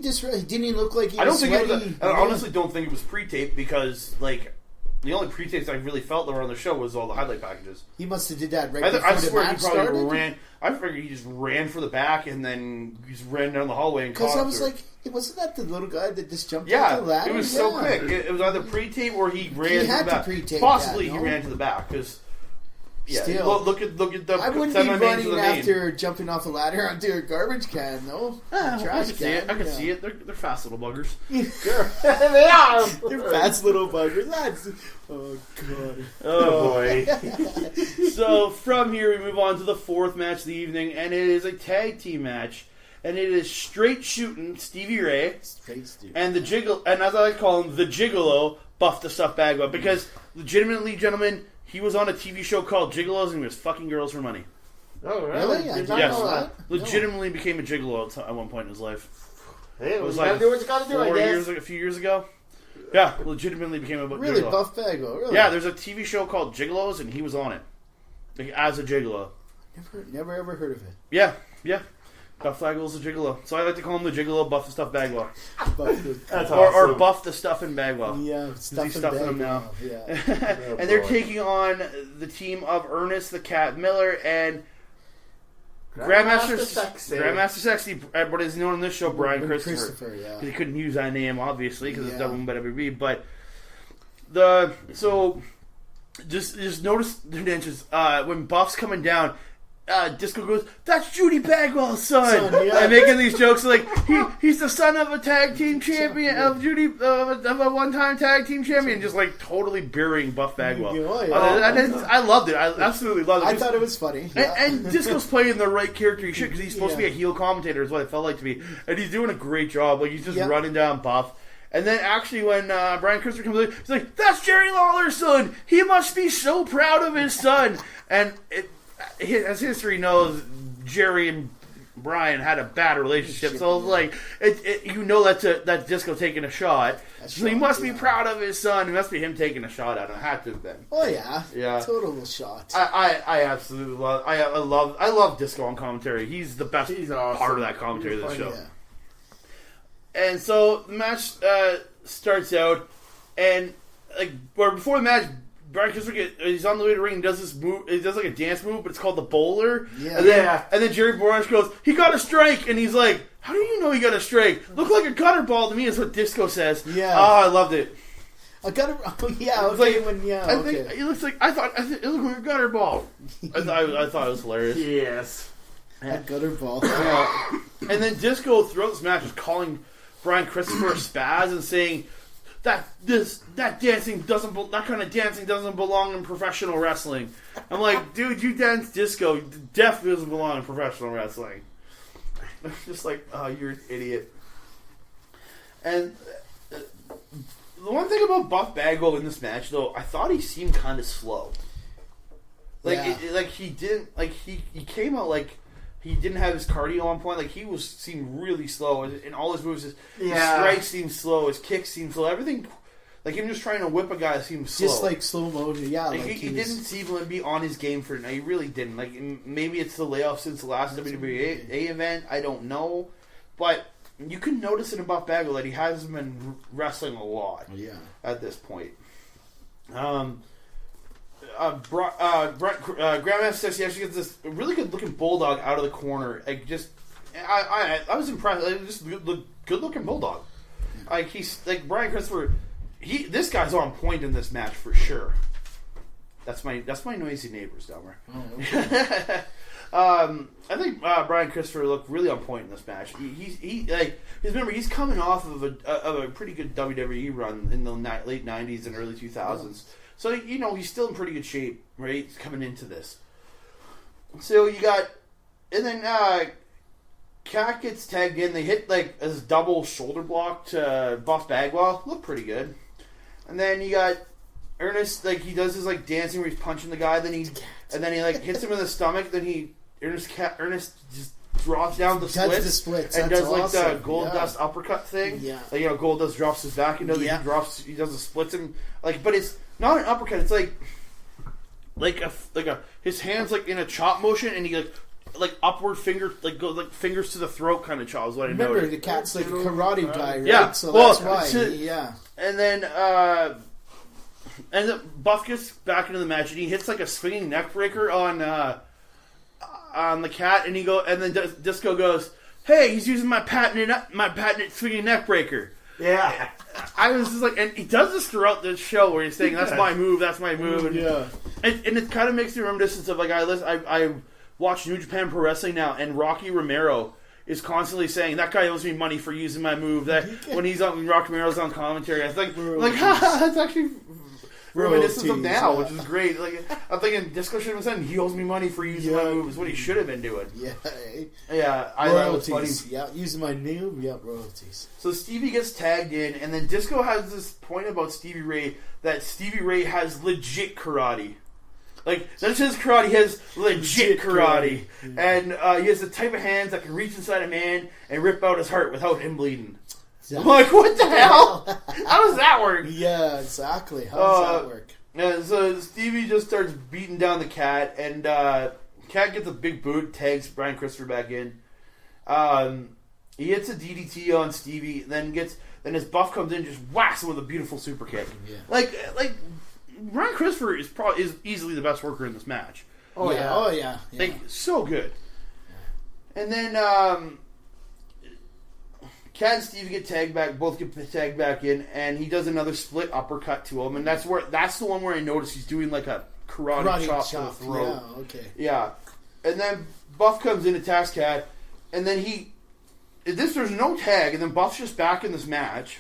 look like he was sweaty? I honestly don't think it was pre-taped because the only pre-tapes I really felt that were on the show was all the highlight packages. He must have did that right before the match started. I swear he probably ran. I figured he just ran for the back and then just ran down the hallway and caught. Because I was like, wasn't that the little guy that just jumped off the ladder? It was so quick. It was either pre-tape or he ran to the back. He had to pre-tape. Possibly he ran to the back because. Yeah, still, look at the. I wouldn't be running after jumping off a ladder onto a garbage can, though. I can see it. I can see it. They're fast little buggers. They are. They're fast little buggers. Oh god. Oh boy. So from here we move on to the fourth match of the evening, and it is a tag team match, and it is Straight Shooting Stevie Ray and the and as I like to call him, the Gigolo, Buff the Stuff Bagwell, because legitimately, gentlemen, he was on a TV show called Gigolos and he was fucking girls for money. Oh, Really? I Did didn't not Yes, know that. legitimately became a gigolo at one point in his life. Hey, It was you gotta like do what you gotta do, I guess. a few years ago. Yeah, legitimately became a Really, gigolo. Buff Bagwell. Really? Yeah, there's a TV show called Gigolos, and he was on it, like as a gigolo. Never ever heard of it. Yeah. Buff Bagwell's a gigolo, so I like to call him the Gigolo Buff the Stuff Bagwell, That's or awesome. Buff the Stuff and Bagwell. Yeah, He's stuffing stuffing him now. Yeah. And they're boy. taking on the team of Ernest the Cat Miller and Grandmaster Sexy, but is known on this show Brian Christopher. Yeah. He couldn't use that name obviously because it's Yeah. WWE, but just notice the inches when Buff's coming down. Disco goes, "That's Judy Bagwell's son," yeah. and making these jokes like he's the son of a tag team champion of Judy of a one-time tag team champion, just like totally burying Buff Bagwell. Oh, yeah. I loved it. I absolutely loved it. I thought it was funny. Yeah. And Disco's playing the right character he should because he's supposed to be a heel commentator is what it felt like to me, and he's doing a great job. Like he's just running down Buff. And then actually when Brian Christopher comes in, he's like, "That's Jerry Lawler's son. He must be so proud of his son." And as history knows, Jerry and Brian had a bad relationship, so like that's Disco taking a shot. So he must be proud of his son. It must be him taking a shot at him. It had to have been. Oh yeah. Yeah. Total shot. I absolutely love. I love Disco on commentary. He's the best awesome. part of that commentary of the He's show. funny, And so the match starts out, and before the match, Brian Christopher he's on the way to the ring and does this move. He does like a dance move, but it's called the bowler. Yeah. And then Jerry Borash goes, "He got a strike," and he's like, "How do you know he got a strike? Looked like a gutter ball to me," is what Disco says. Yeah. Oh, I loved it. I got it. Oh yeah. It's Okay. like, I think it looks like it looked like a gutter ball. I thought it was hilarious. Yes. A gutter ball. And then Disco throughout this match is calling Brian Christopher a spaz and saying that dancing that kind of dancing doesn't belong in professional wrestling. I'm like, dude, you dance disco, definitely doesn't belong in professional wrestling. I'm just like, oh, you're an idiot. And the one thing about Buff Bagwell in this match, though, I thought he seemed kind of slow. He came out like he didn't have his cardio on point. Like he seemed really slow, and all his moves, his strikes seemed slow, his kicks seemed slow. Everything, like him just trying to whip a guy, seemed slow. Just like slow motion, yeah. He didn't seem to be on his game for it. No, he really didn't. Like maybe it's the layoff since the last WWA event. I don't know, but you can notice it about Bagwell that he hasn't been wrestling a lot. Yeah. At this point. Grandmaster says he actually gets this really good looking bulldog out of the corner. I was impressed. Like, just good looking bulldog. Like he's like Brian Christopher. This guy's on point in this match for sure. That's my noisy neighbors, Delmar. Oh, okay. I think Brian Christopher looked really on point in this match. Remember he's coming off of a pretty good WWE run in the late '90s and early 2000s. So, he's still in pretty good shape, right? Coming into this. So, you got... And then, Cat gets tagged in. They hit, like, a double shoulder block to Buff Bagwell. Looked pretty good. And then you got Ernest, like, he does his, like, dancing where he's punching the guy. Then he hits him in the stomach. Then Ernest just drops down the splits. And does, like, the Gold Dust uppercut thing. Yeah. Like, Gold Dust drops his back. He does the splits. And, like, but it's... not an uppercut. It's his hands like in a chop motion, and he like upward finger fingers to the throat kind of chop. Is what I noticed. Remember, the Cat's like a karate guy, right? Yeah, so that's why. And then Buff gets back into the match, and he hits like a swinging neck breaker on the Cat, and then Disco goes, "Hey, he's using my patented swinging neck breaker." Yeah. I was just like, and he does this throughout this show where he's saying, "That's my move, that's my move." And it kind of makes me reminiscence of, like, I watch New Japan Pro Wrestling now, and Rocky Romero is constantly saying, "That guy owes me money for using my move." That when Rocky Romero's on commentary, I think, that's actually reminiscent of now, which is great. Like, I'm thinking Disco should have said, "He owes me money for using my move." Is what he should have been doing. Yeah, I thought it was funny. Yeah, using my move. Yeah, royalties. So Stevie gets tagged in, and then Disco has this point about Stevie Ray that Stevie Ray has legit karate. Like, that's his karate. He has legit karate. And he has the type of hands that can reach inside a man and rip out his heart without him bleeding. Exactly. I'm like, what the hell? How does that work? Yeah, exactly. How does that work? Yeah, so Stevie just starts beating down the Cat, and Cat gets a big boot, tags Brian Christopher back in. He hits a DDT on Stevie, then his Buff comes in and just whacks him with a beautiful super kick. Yeah. Like Brian Christopher is easily the best worker in this match. Oh yeah. Like, so good. And then Cat and Stevie get tagged back, both get tagged back in, and he does another split uppercut to him, and that's the one where I notice he's doing like a karate chop to the throat. Yeah, okay. Yeah. And then Buff comes in, attacks Cat, and then there's no tag, and then Buff's just back in this match,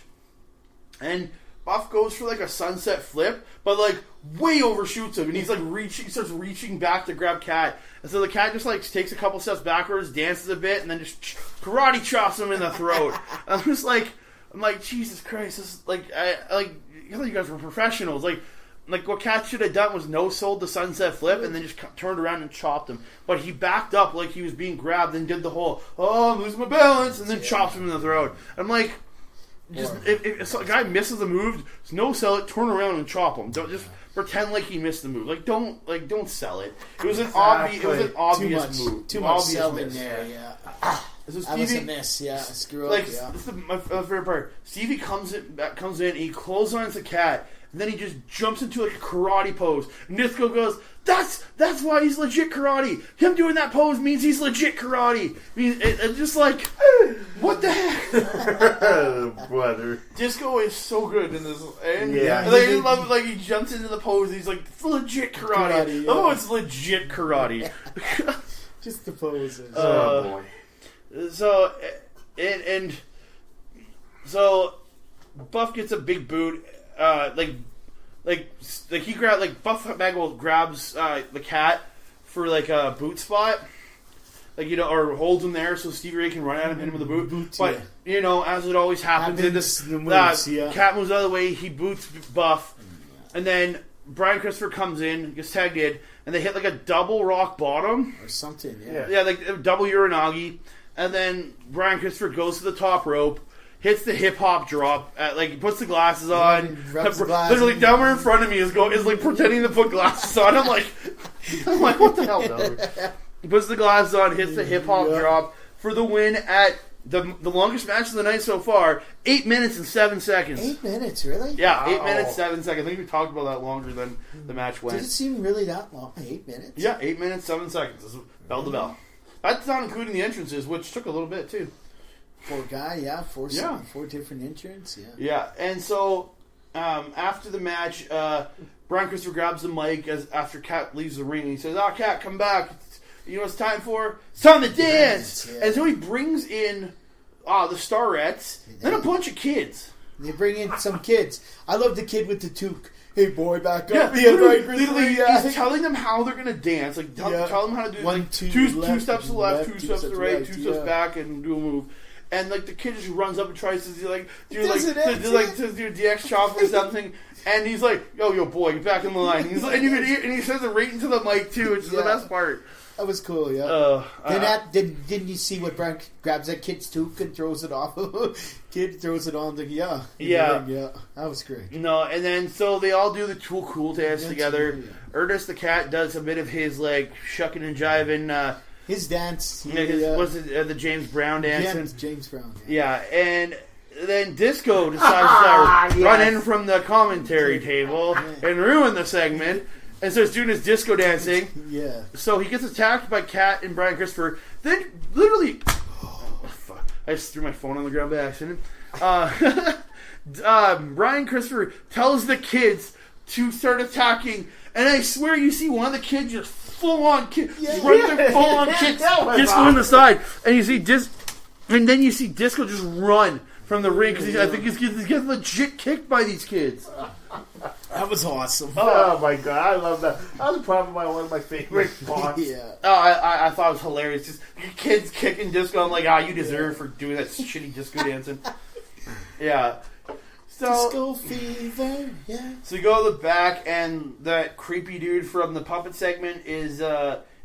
and Buff goes for like a sunset flip, but like way overshoots him, and he's like starts reaching back to grab Cat, and so the Cat just like takes a couple steps backwards, dances a bit, and then just karate chops him in the throat. I'm like, Jesus Christ, this is like, I thought you guys were professionals. Like what Cat should have done was no-sold the sunset flip and then just turned around and chopped him. But he backed up like he was being grabbed and did the whole, I'm losing my balance, and then chops him in the throat. I'm like, if a guy misses a move, just no-sell it, turn around and chop him. Don't just pretend like he missed the move. Don't sell it. It was an obvious move. Too much selling there, yeah. So That was a miss, yeah. Screw up, yeah. This is my favorite part. Stevie comes in, he clotheslines the Cat, and then he just jumps into like a karate pose. And Disco goes, that's why he's legit karate. Him doing that pose means he's legit karate. I mean, it's just like, what the heck? Brother. Disco is so good in this. And yeah. I love it, like he jumps into the pose and he's like, it's legit karate. Oh, it's legit karate. Just the poses. Oh, boy. So, so Buff gets a big boot. He Buff Bagwell grabs the Cat for like a boot spot, or holds him there so Stevie Ray can run at him, hit him with a boot. But as it always happens in this, Cat moves out of the way. He boots Buff, and then Brian Christopher comes in, gets tagged in, and they hit like a double rock bottom or something. Yeah, like a double Uranagi. And then Brian Christopher goes to the top rope, hits the hip hop drop, he puts the glasses on. Literally, Delmar in front of me is pretending to put glasses on. I'm like, what the hell, Delmar? He puts the glasses on, hits the hip hop drop for the win at the longest match of the night so far. 8 minutes and 7 seconds. 8 minutes, really? Yeah, 8 minutes 7 seconds. I think we talked about that longer than the match went. Did it seem really that long? 8 minutes? Yeah, 8 minutes 7 seconds. This is bell to bell. That's not including the entrances, which took a little bit too. Four different entrances. Yeah, and so after the match, Brian Christopher grabs the mic after Cat leaves the ring, and he says, Cat, come back. You know what it's time for? It's time to dance! Yeah. And so he brings in the Starettes, then a bunch of kids. They bring in some kids. I love the kid with the toque. Hey boy, back up. Literally, he's telling them how they're going to dance. Tell them how to do two steps to the left, two steps to the right, two steps back, and do a move. And the kid just runs up and tries to do DX chop or something. And he's like, yo, boy, get back in the line. And he says it right into the mic too, which is the best part. That was cool, yeah. Didn't you see what Brian grabs that kid's toque and throws it off? Kid throws it on yeah. That was great. No, and then so they all do the cool dance together. Ernest the Cat does a bit of his shucking and jiving. His dance. Was it the James Brown dance? Yeah, James Brown. Yeah, and then Disco decides to run in from the commentary table and ruin the segment. And starts doing his disco dancing. Yeah. So he gets attacked by Cat and Brian Christopher. Then, literally... fuck. I just threw my phone on the ground by accident. Brian Christopher tells the kids to start attacking. And I swear you see one of the kids just full-on kick. Full-on kicks Disco in the side. And you see and then you see Disco just run from the ring. Because I think he's getting legit kicked by these kids. That was awesome. Oh my god, I love that. That was probably one of my favorite spots. I thought it was hilarious. Just kids kicking Disco. I'm like, you deserve for doing that shitty disco dancing. Yeah. Disco fever, yeah. So you go to the back, and that creepy dude from the puppet segment is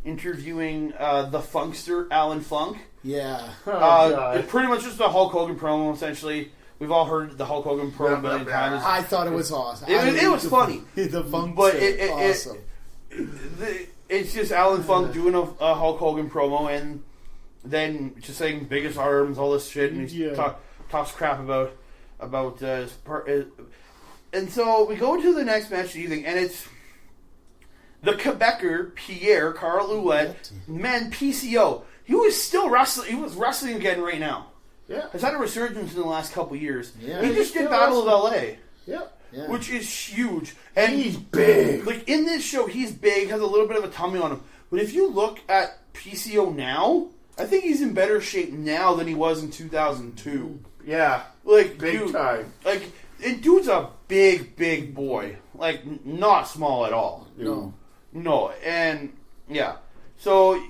interviewing the Funkster, Alan Funk. Yeah. It's pretty much just a Hulk Hogan promo, essentially. We've all heard the Hulk Hogan promo a million times. I thought it was awesome. It was funny. The Funk, but awesome. It's just Alan Funk doing a Hulk Hogan promo, and then just saying biggest arms, all this shit, and he talks crap about his part. And so we go into the next match of the evening, and it's the Quebecer Pierre Carl Ouellette, man, PCO. He was still wrestling. He was wrestling again right now. Yeah. Has had a resurgence in the last couple years. Yeah. He just did Battle of LA. Yeah. Yeah. Which is huge. And he's big. Like, in this show, he's big, has a little bit of a tummy on him. But if you look at PCO now, I think he's in better shape now than he was in 2002. Yeah. Like, big time. Like, and dude's a big boy. Like, not small at all. No. And, yeah. So,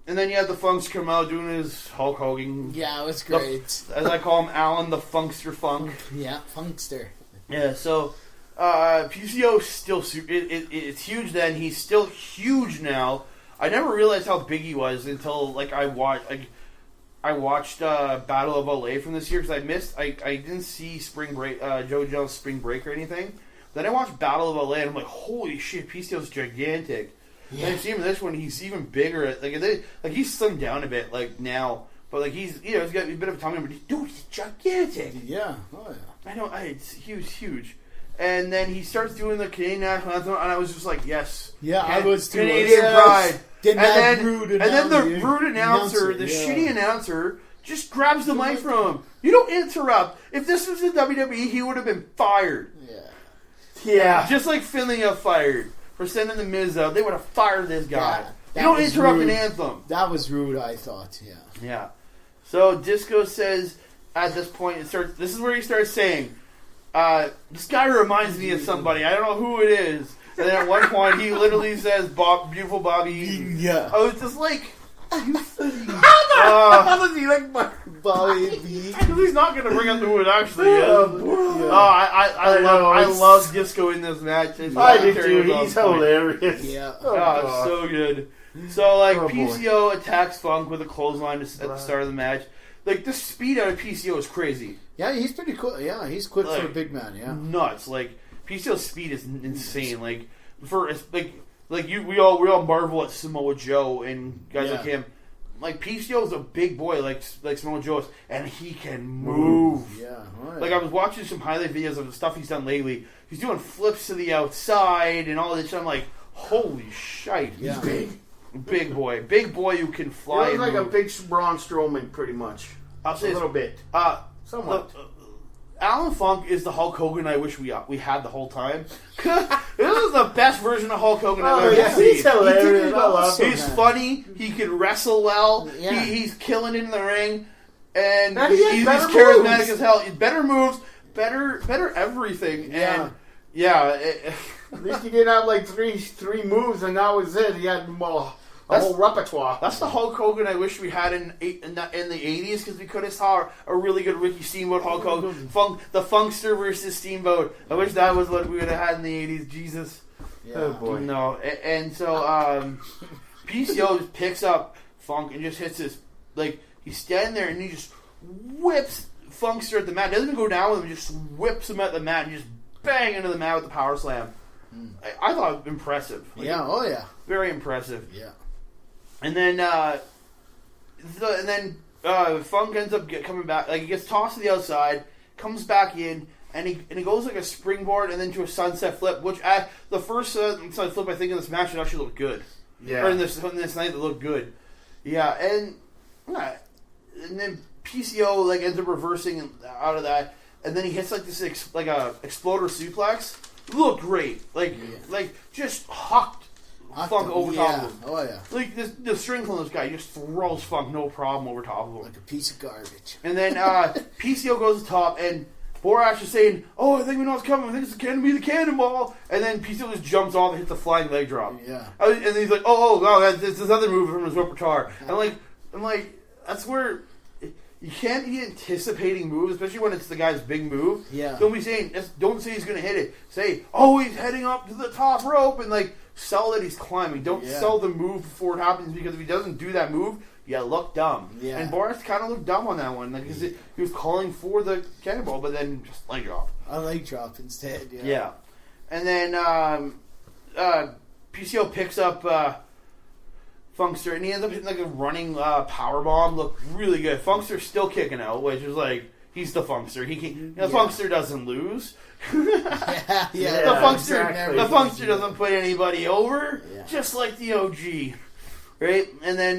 and then you had the Funks come out doing his Hulk Hogan. Yeah, it was great. As I call him, Alan the Funkster Funk. Yeah, Funkster. Yeah, so PCO is still super. It's huge then. He's still huge now. I never realized how big he was until like I watched Battle of LA from this year because I didn't see Spring Break, Joe Jones Spring Break or anything. Then I watched Battle of LA and I'm like, holy shit, PCO's gigantic. Yeah. And I see him in this one, he's even bigger. Like he's slimmed down a bit like now, but like he's got a bit of a tummy, but dude, he's gigantic. Yeah, oh yeah. I know, it's huge. And then he starts doing the Canadian national anthem, and I was just like, yes. Yeah, I was too. Canadian pride. And then the rude announcer, the shitty announcer, just grabs the mic from him. You don't interrupt. If this was the WWE, he would have been fired. Yeah. Just like Finlay got fired for sending the Miz out. They would have fired this guy. Yeah, you don't interrupt an anthem. That was rude, I thought, yeah. Yeah. So Disco says, at this point, this is where he starts saying, this guy reminds me of somebody. I don't know who it is. And then at one point, he literally says, beautiful Bobby Eaton. Yeah. I was just like, how does he like Bobby Eaton? Because he's not going to bring up who it actually is. I love Disco in this match. I do too. He's hilarious. Yeah. Oh, so good. So, like, PCO attacks Funk with a clothesline at the start of the match. Like, the speed out of PCO is crazy. Yeah, he's pretty cool. Yeah, he's quick for a big man, yeah. Nuts. Like, PCO's speed is insane. Like, we all marvel at Samoa Joe and guys like him. Like, PCO's a big boy like Samoa Joe is, and he can move. Yeah. Right. Like, I was watching some highlight videos of the stuff he's done lately. He's doing flips to the outside and all this shit. I'm like, holy shite. Yeah. He's big. Big boy who can fly. He looks like a big Braun Strowman, pretty much. I'll say a little bit. Somewhat. Alan Funk is the Hulk Hogan I wish we had the whole time. This is the best version of Hulk Hogan I've ever seen. He's hilarious. I love him. He's funny. He can wrestle well. Yeah. He's killing it in the ring, and he's charismatic as hell. He's better moves, better everything. Yeah. And yeah. At least he did have like three moves, and that was it. He had a whole repertoire. That's the Hulk Hogan I wish we had in the 80s, because we could have saw a really good Ricky Steamboat Hulk Hogan. The Funkster versus Steamboat. I wish that was what we would have had in the 80s. Jesus. Yeah. Oh boy. No. And so PCO just picks up Funk and just hits his, like, he's standing there and he just whips Funkster at the mat. Doesn't even go down with him, just whips him at the mat and just bang into the mat with the power slam. I thought it was impressive. Like, yeah, oh yeah. Very impressive. Yeah. And then, Funk ends up coming back. Like, he gets tossed to the outside, comes back in, and he goes like a springboard and then to a sunset flip. Which the first sunset flip I think in this match it actually looked good. Yeah. Or in this night it looked good. Yeah, and then PCO like ends up reversing out of that, and then he hits like this a exploder suplex. Looked great. Like just hucked Funk over top of him. Oh yeah. Like the strength on this guy just throws Funk no problem over top of him. Like a piece of garbage. And then PCO goes to top, and Borash is saying, "Oh, I think we know what's coming. I think it's going to be the cannonball." And then PCO just jumps off and hits a flying leg drop. Yeah. And then he's like, "Oh, no, that's this other move from his repertoire." Yeah. I'm like, that's where you can't be anticipating moves, especially when it's the guy's big move. Yeah. Don't say he's going to hit it. Say, oh, he's heading up to the top rope, and like sell that he's climbing. Don't sell the move before it happens, because if he doesn't do that move, you look dumb. Yeah. And Boris kind of looked dumb on that one, because he was calling for the cannonball, but then just leg drop. A leg drop instead. Yeah. Yeah. And then PCO picks up Funkster, and he ends up hitting like a running power bomb. Looked really good. Funkster's still kicking out, which is like, he's the Funkster. He can, Funkster doesn't lose. The Funkster doesn't put anybody over, just like the OG, right? And then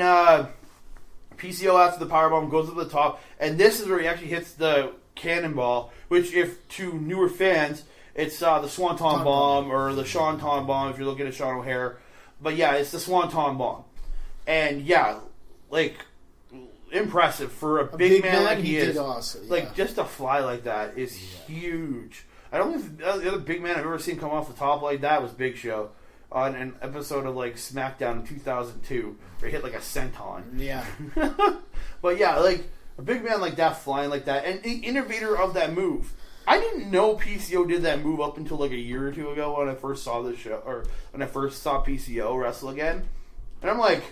PCO after the powerbomb goes up the top, and this is where he actually hits the cannonball, which, if to newer fans, it's the Swanton Bomb or the Swanton Bomb if you're looking at Sean O'Hare. But yeah, it's the Swanton Bomb, and yeah, like, impressive for a big man like he is. Awesome, yeah. Like, just a fly like that is huge. I don't think the other big man I've ever seen come off the top like that was Big Show on an episode of like SmackDown in 2002, where he hit like a senton. Yeah. But yeah, like a big man like that flying like that, and the innovator of that move. I didn't know PCO did that move up until like a year or two ago when I first saw the show, or when I first saw PCO wrestle again, and I'm like,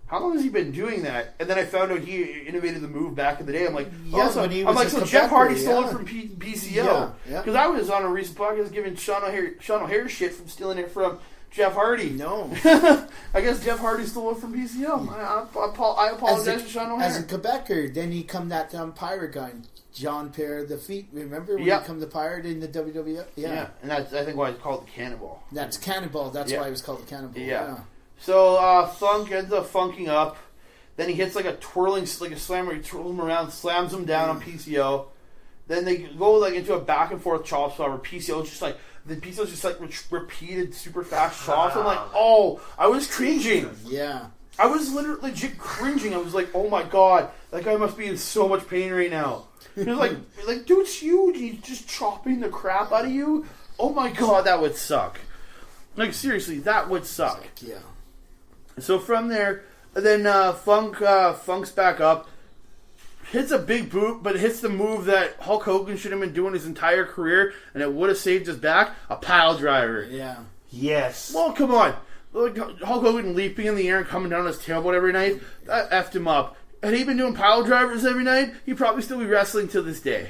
how long has he been doing that? And then I found out he innovated the move back in the day. I'm like, so Jeff Hardy stole it from PCO. Because I was on a recent podcast giving Sean O'Hare shit from stealing it from Jeff Hardy. No. I guess Jeff Hardy stole it from PCO. I apologize to Sean O'Hare. As a Quebecer, then he come that pirate guy, John Pierre the Feet. Remember when he come the pirate in the WWF? Yeah. And that's, I think, why it's called the Cannonball. That's Cannonball. That's why it was called the Cannonball. Yeah. So Funk ends up funking up. Then he hits like a twirling, like a slam where he twirls him around, slams him down on PCO. Then they go like into a back and forth chop spot where PCO's just like, repeated super fast chops. I'm like, oh, I was cringing. Yeah. I was literally legit cringing. I was like, oh my god, that guy must be in so much pain right now. He was like, dude's huge. He's just chopping the crap out of you. Oh my god, that would suck. Like, seriously, that would suck. Yeah. So from there, then Funk's back up, hits a big boot, but hits the move that Hulk Hogan should have been doing his entire career, and it would have saved his back, a pile driver. Yeah. Yes. Well, come on. Like, Hulk Hogan leaping in the air and coming down his tailboat every night, that effed him up. Had he been doing pile drivers every night, he'd probably still be wrestling to this day.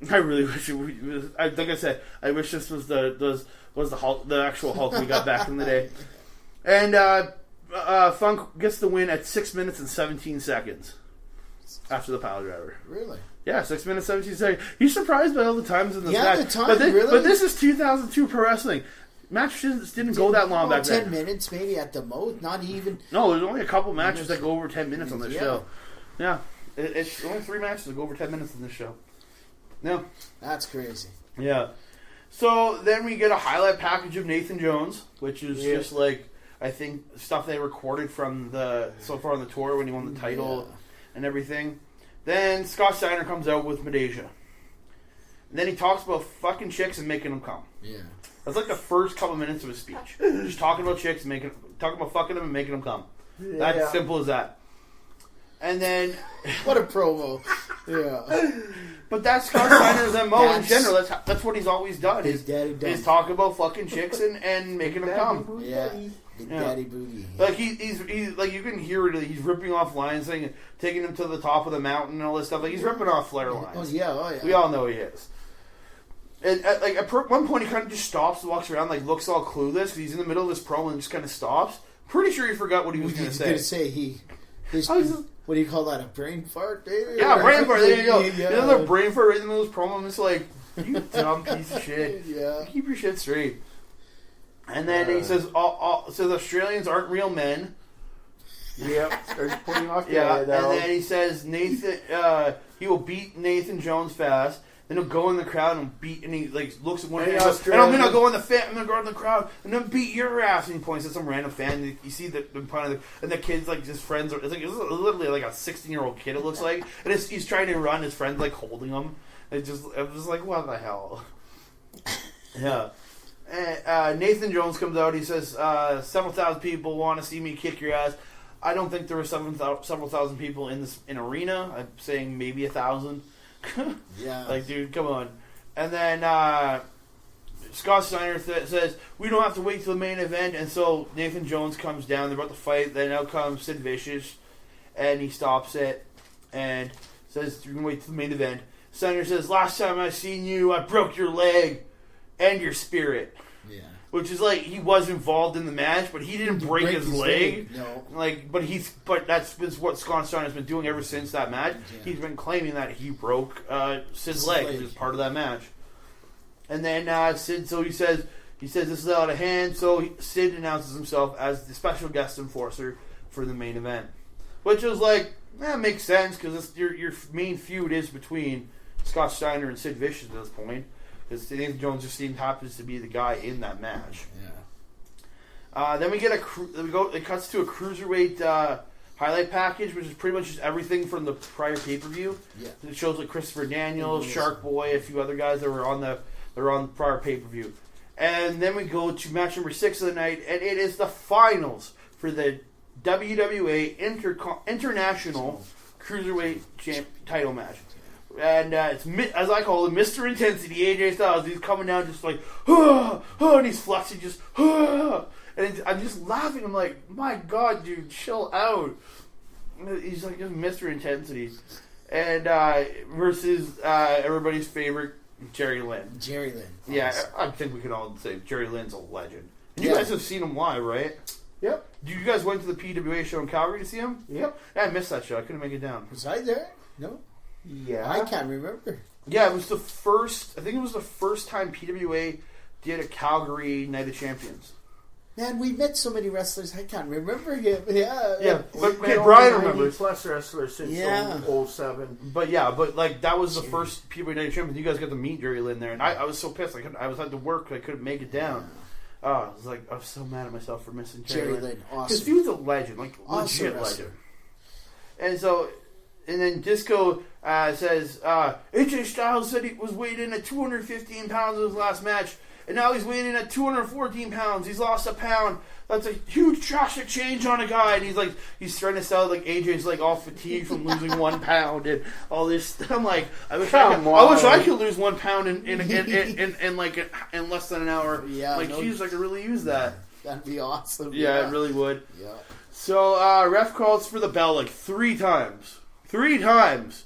Yeah. I really wish it was. Like I said, I wish this was the Hulk, the actual Hulk we got back in the day. And Funk gets the win at 6 minutes and 17 seconds after the pile driver. Really? Yeah, 6 minutes, 17 seconds. He's surprised by all the times in this match. The time, really? But this is 2002 pro wrestling. Matches didn't go that long back then. 10 minutes maybe at the most, not even. No, there's only a couple matches that go over 10 minutes on this show. Yeah. It's only 3 matches that go over 10 minutes in this show. Yeah. That's crazy. Yeah. So then we get a highlight package of Nathan Jones, which is just like, I think, stuff they recorded from so far on the tour when he won the title and everything. Then Scott Steiner comes out with Madeja. And then he talks about fucking chicks and making them come. Yeah. That's like the first couple minutes of his speech. Just talking about chicks, talking about fucking them and making them come. Yeah. That's simple as that. And then... What a promo. Yeah. But that's Scott Steiner's MO in general. That's what he's always done. His daddy done. He's talking about fucking chicks and making them come. Yeah. Big daddy booty. Like he's like, you can hear it. He's ripping off lines, saying, taking him to the top of the mountain and all this stuff. Like, he's ripping off Flair lines. Oh yeah. We all know he is. And at one point, he kind of just stops, walks around, like, looks all clueless because he's in the middle of this promo and just kind of stops. Pretty sure he forgot what he was going to say. What do you call that? A brain fart, baby? Yeah, brain fart. There you go. Yeah. Another brain fart right in the middle of this promo. I'm just like, you dumb piece of shit. Yeah. Keep your shit straight. And then he says, so the Australians aren't real men. Yep. Starts putting off the Yeah, head and out. then he says he will beat Nathan Jones fast. Then he'll go in the crowd and beat, and he like looks at one hand, and I'm gonna go in the crowd and then beat your ass. And he points at some random fan. You see the and the kid's like his friends are. It's literally like a 16-year-old kid. It looks like, and he's trying to run. His friend's like holding him. I was like, what the hell? Yeah. And, Nathan Jones comes out. He says, several thousand people want to see me kick your ass. I don't think there were several thousand people in this arena. I'm saying maybe 1,000. Yeah. Like, dude, come on. And then Scott Steiner says, we don't have to wait till the main event. And so Nathan Jones comes down. They're about to fight. Then out comes Sid Vicious. And he stops it and says, you're going to wait till the main event. Steiner says, last time I seen you, I broke your leg and your spirit. Yeah. Which is like, he was involved in the match, but he didn't break his leg. No. Like, but that's been what Scott Steiner's been doing ever since that match. Yeah. He's been claiming that he broke Sid's leg, which is part of that match. And then Sid, so he says this is out of hand. So Sid announces himself as the special guest enforcer for the main event, which was like, makes sense because your main feud is between Scott Steiner and Sid Vicious at this point. Because Nathan Jones just happens to be the guy in that match. Yeah. Then we get it cuts to a cruiserweight highlight package, which is pretty much just everything from the prior pay-per-view. Yeah. It shows like Christopher Daniels, Shark Boy, a few other guys that were on the prior pay-per-view. And then we go to match number 6 of the night, and it is the finals for the WWA International Cruiserweight title match. And it's, as I call it, Mr. Intensity, AJ Styles. He's coming down just like, and he's flexing just, and I'm just laughing. I'm like, my God, dude, chill out. He's like just Mr. Intensity. And versus everybody's favorite, Jerry Lynn. Jerry Lynn. Yeah, I think we can all say Jerry Lynn's a legend. You guys have seen him live, right? Yep. You guys went to the PWA show in Calgary to see him? Yep. Yeah, I missed that show. I couldn't make it down. Was I there? No. Yeah. I can't remember. Yeah, it was the first time PWA did a Calgary Night of Champions. Man, we met so many wrestlers, I can't remember him. Yeah. Yeah, but Brian remembers. Plus wrestlers since 07. But like that was the first PWA Night of Champions. You guys got to meet Jerry Lynn there, and I was so pissed. I had to work. I couldn't make it down. I was so mad at myself for missing Jerry Lynn. Awesome. Because dude's a legend, like awesome legit legend. And then Disco says, AJ Styles said he was weighed in at 215 pounds in his last match, and now he's weighed in at 214 pounds. He's lost a pound. That's a huge drastic change on a guy. And he's trying to sell like AJ's like all fatigued from losing 1 pound and all this. I'm like, I wish I could lose 1 pound in less than an hour. Yeah, like geez, I could really use that. That'd be awesome. Yeah, it really would. Yeah. So ref calls for the bell like 3 times. 3 times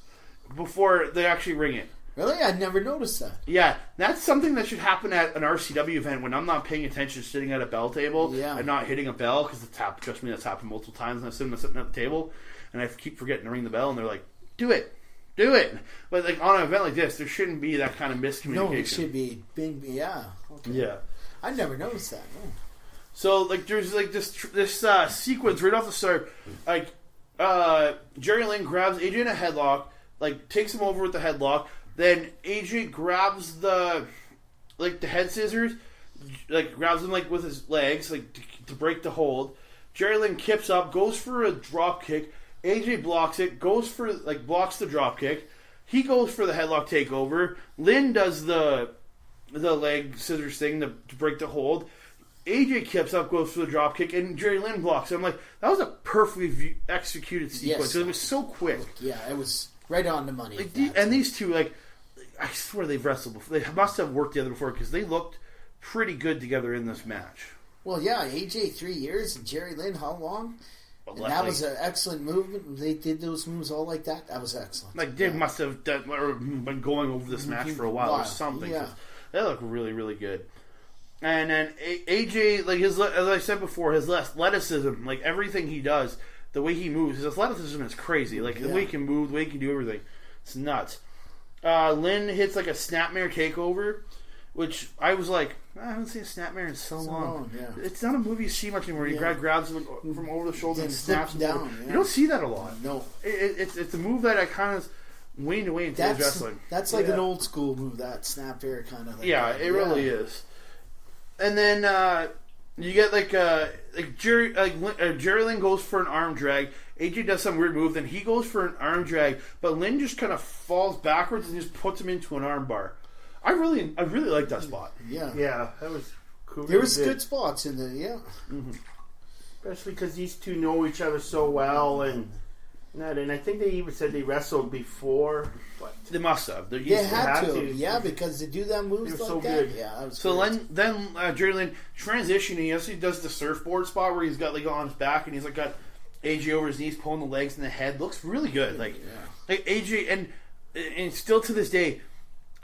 before they actually ring it. Really? I never noticed that. Yeah, that's something that should happen at an RCW event when I'm not paying attention, sitting at a bell table and not hitting a bell, because trust me, that's happened multiple times, and I'm sitting at the table, and I keep forgetting to ring the bell, and they're like, do it. But like on an event like this, there shouldn't be that kind of miscommunication. No, it should be big, yeah. Okay. Yeah. I never noticed that, no. So, like, there's like this sequence right off the start, like, Jerry Lynn grabs AJ in a headlock, like takes him over with the headlock. Then AJ grabs the head scissors, like grabs him like with his legs, like to break the hold. Jerry Lynn kips up, goes for a drop kick. AJ blocks it, blocks the drop kick. He goes for the headlock takeover. Lynn does the leg scissors thing to break the hold. AJ kips up, goes for the drop kick, and Jerry Lynn blocks it. I'm like, that was a perfectly executed sequence. Yes. It was so quick. Yeah, it was right on the money. Like and these two, like, I swear they've wrestled before. They must have worked together before, because they looked pretty good together in this match. Well, yeah, AJ 3 years, and Jerry Lynn how long? And that was an excellent movement. They did those moves all like that. That was excellent. Like, they must have been going over this match for a while or something. Yeah. They look really, really good. And then AJ, like as I said before, his athleticism, like everything he does, the way he moves, his athleticism is crazy. Like the way he can move, the way he can do everything, it's nuts. Lynn hits like a snapmare takeover, which I was like, I haven't seen a snapmare in so long. Yeah. It's not a movie you see much anymore. He grabs him from over the shoulder and snaps him down. Yeah. You don't see that a lot. No, it's a move that I kind of weaned away into wrestling. That's like an old school move, that snapmare kind of. It really is. And then you get Jerry Lynn goes for an arm drag. AJ does some weird move, then he goes for an arm drag, but Lynn just kind of falls backwards and just puts him into an arm bar. I really like that spot. Yeah, yeah, that was cool. There was good spots in there. Yeah. Mm-hmm. Especially because these two know each other so well, and I think they even said they wrestled before. But They must have. They had to. Yeah, because they do that moves They were like so that. good. Yeah, that was So great. then Jerry Lynn transitioning. He actually does the surfboard spot where he's got like on his back and he's like got AJ over his knees, pulling the legs and the head. Looks really good. Like AJ and still to this day,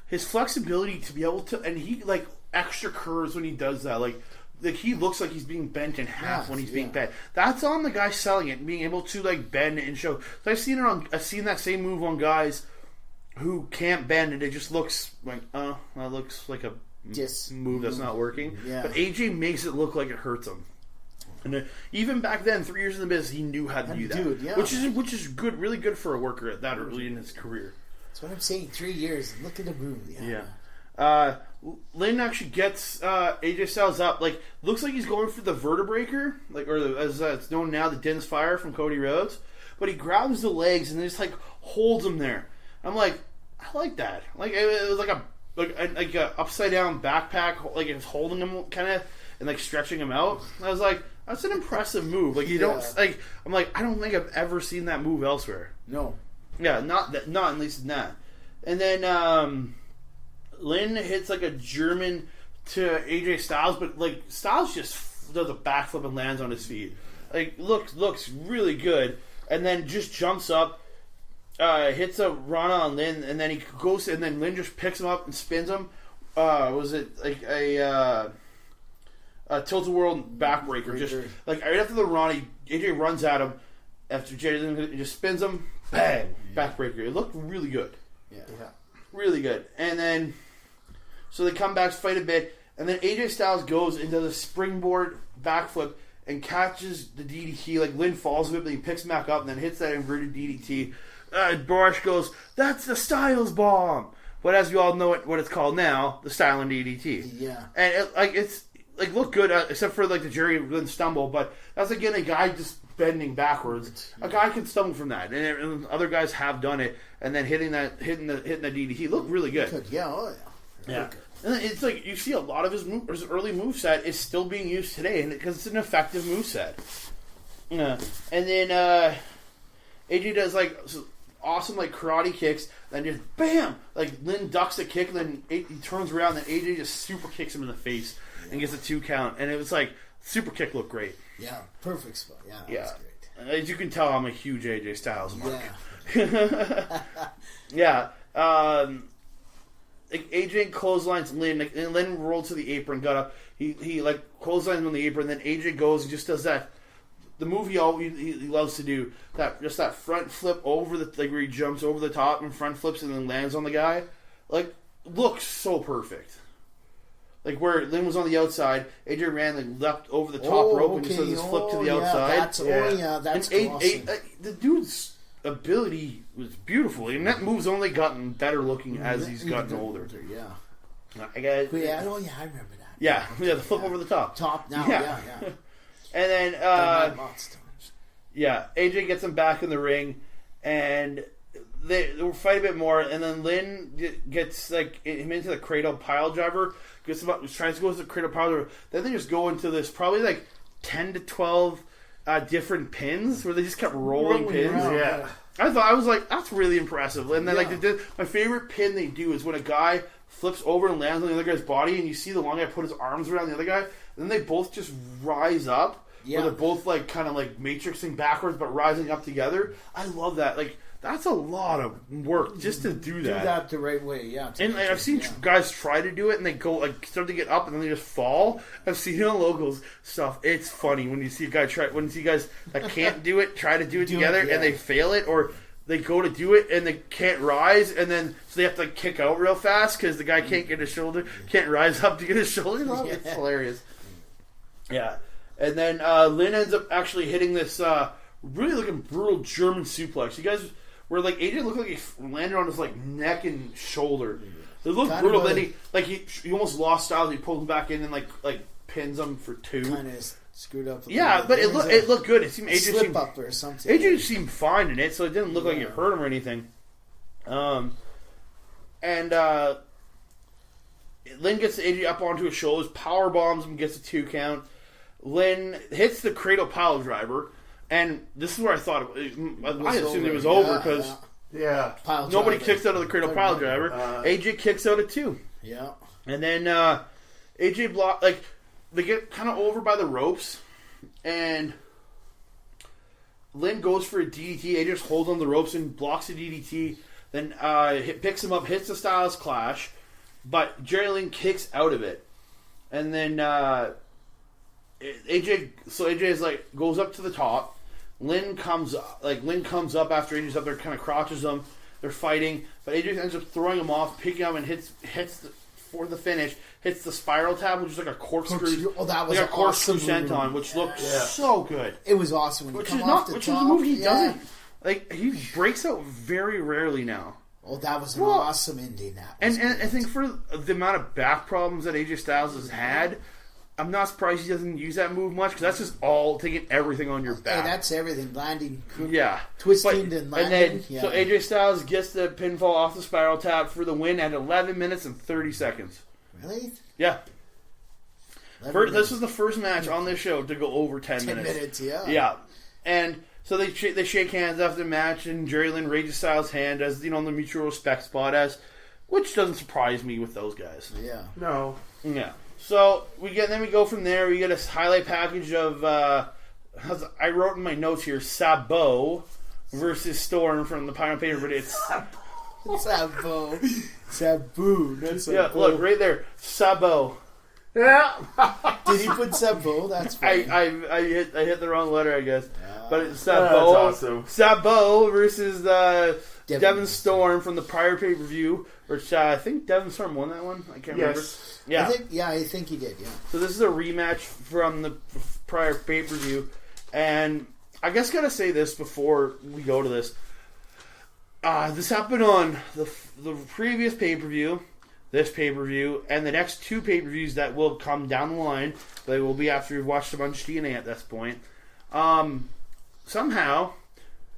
his flexibility to be able to, and he like extra curves when he does that. Like he looks like he's being bent in half when he's being bent. That's on the guy selling it, being able to like bend and show. So I've seen that same move on guys who can't bend, and it just looks like that looks like a move that's not working. Yeah. But AJ makes it look like it hurts him. And even back then, 3 years in the business, he knew how to do that, which is good, really good for a worker at that early in his career. That's what I'm saying. 3 years. Look at the move. Lynn actually gets AJ Styles up. Like, looks like he's going for the vertebreaker, as it's known now, the Din's Fire from Cody Rhodes. But he grabs the legs and just like holds him there. I'm like, I like that. Like it was like a upside down backpack, like it was holding him kind of and like stretching him out. I was like, that's an impressive move. Like you don't like. I'm like, I don't think I've ever seen that move elsewhere. No. Yeah, not at least in that. And then Lynn hits like a German to AJ Styles, but like Styles just does a backflip and lands on his feet. Like looks really good, and then just jumps up, hits a Rana on Lynn, and then he goes, and then Lynn just picks him up and spins him. Was it like a tilt-a-whirl backbreaker? Just like right after the Rana, AJ runs at him. After Jay just spins him, bang, backbreaker. It looked really good. Yeah. Really good. And then, so they come back, fight a bit, and then AJ Styles goes into the springboard backflip and catches the DDT. Like, Lynn falls with it, but he picks him back up and then hits that inverted DDT. Borash goes, that's the Styles Bomb! But as we all know what it's called now, the Styling DDT. Yeah. And it's looked good, except for like the Jerry Lynn stumble, but that's again a guy just bending backwards. A guy can stumble from that, and other guys have done it, and then hitting the DDT looked really good. Yeah. And it's like you see a lot of his early moveset is still being used today, and because it's an effective moveset. Yeah, and then AJ does like awesome like karate kicks, then just bam, like Lynn ducks a kick, and then he turns around, and then AJ just super kicks him in the face and gets a 2 count, and it was like super kick looked great. Yeah, perfect spot. Yeah, that was great. As you can tell, I'm a huge AJ Styles mark. Yeah. Like AJ clotheslines Lynn, and Lynn rolled to the apron, got up. He like clotheslines on the apron, then AJ goes and just does that. The move he loves to do, that front flip over like where he jumps over the top and front flips and then lands on the guy. Like, looks so perfect. Like where Lynn was on the outside, AJ ran and leapt over the top rope and just does this flip to the outside. That's awesome. The dude's ability was beautiful, and that move's only gotten better looking as he's gotten older. Yeah. I remember that. Yeah, the flip over the top. Yeah. And then, AJ gets him back in the ring, and they fight a bit more, and then Lynn gets like him into the cradle pile driver, gets him up, tries to go to the cradle pile driver. Then they just go into this probably like 10 to 12 different pins where they just kept rolling pins. Yeah. I was like, that's really impressive. And then my favorite pin they do is when a guy flips over and lands on the other guy's body, and you see the long guy put his arms around the other guy, and then they both just rise up. Yeah. Where they're both like kind of like matrixing backwards but rising up together. I love that. Like, that's a lot of work just to do that. Do that the right way, yeah. And I've seen guys try to do it, and they go like start to get up, and then they just fall. I've seen it on locals stuff. It's funny when you see a guy guys that can't do it try to do it together, and they fail it, or they go to do it and they can't rise, and then so they have to like kick out real fast because the guy can't get his shoulder, can't rise up to get his shoulder. It's hilarious. Yeah. And then Lynn ends up actually hitting this really looking brutal German suplex. You guys where like AJ looked like he landed on his like neck and shoulder. It looked kind brutal. Then he almost lost Styles. He pulled him back in and like pins him for 2. Kind of screwed up. But it looked good. It seemed AJ slip up or something. AJ seemed fine in it, so it didn't look like it hurt him or anything. And Lynn gets AJ up onto his shoulders, power bombs him, gets a 2 count. Lynn hits the cradle pile driver, and this is where I thought I assumed it was over. over because Yeah. nobody kicks out of the cradle pile driver. AJ kicks out at 2. Yeah. And then AJ they get kind of over by the ropes, and Lynn goes for a DDT. AJ just holds on the ropes and blocks the DDT. Then picks him up, hits the Styles Clash, but Jerry Lynn kicks out of it. And then AJ is like goes up to the top. Lynn comes up after AJ's up there, kind of crotches him. They're fighting, but AJ ends up throwing him off, picking him and hits for the finish. Hits the spiral tap, which is like a corkscrew. Oh, that was like a corkscrew awesome senton, which looked so good. It was awesome when Which you is come off not, the which top. is a move he doesn't. Like he breaks out very rarely now. Oh, that was an awesome ending. And I think for the amount of back problems that AJ Styles has had, I'm not surprised he doesn't use that move much because that's just all taking everything on your back. Hey, that's everything. Landing, twisting and landing. And then, so AJ Styles gets the pinfall off the spiral tap for the win at 11 minutes and 30 seconds. Really? Yeah. This was the first match on this show to go over 10 minutes. 10 minutes, yeah. Yeah. And so they shake hands after the match, and Jerry Lynn raises Styles' hand as, the mutual respect spot, which doesn't surprise me with those guys. Yeah. No. Yeah. So we go from there. We get a highlight package of I wrote in my notes here Sabo versus Storm from the Pioneer Paper, but it's Sabo. Sabu. That's Sabo. Look right there, Sabo. Yeah. Did he put Sabo? That's funny. I hit the wrong letter, I guess. But it's Sabo. That's awesome. Sabo versus Devin Storm from the prior pay-per-view, which I think Devin Storm won that one. I can't remember. Yeah. I think he did, yeah. So this is a rematch from the prior pay-per-view. And I guess gotta say this before we go to this. This happened on the previous pay-per-view, this pay-per-view, and the next 2 pay-per-views that will come down the line. They will be after we've watched a bunch of TNA at this point. Somehow,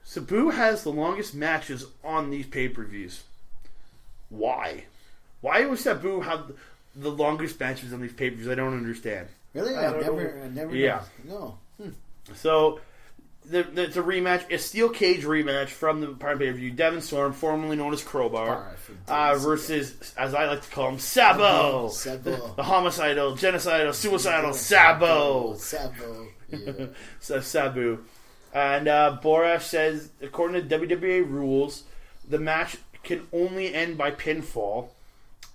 Sabu has the longest matches on these pay-per-views. Why? Why would Sabu have the longest matches on these pay-per-views? I don't understand. Really? I've never Yeah. No. So, it's a rematch, a steel cage rematch from the prior pay-per-view. Devin Storm, formerly known as Crowbar, versus, as I like to call him, Sabo. Sabo. The homicidal, genocidal, suicidal Sabo. Sabo. Yeah. So, Sabu. And Borash says, according to WWA rules, the match can only end by pinfall,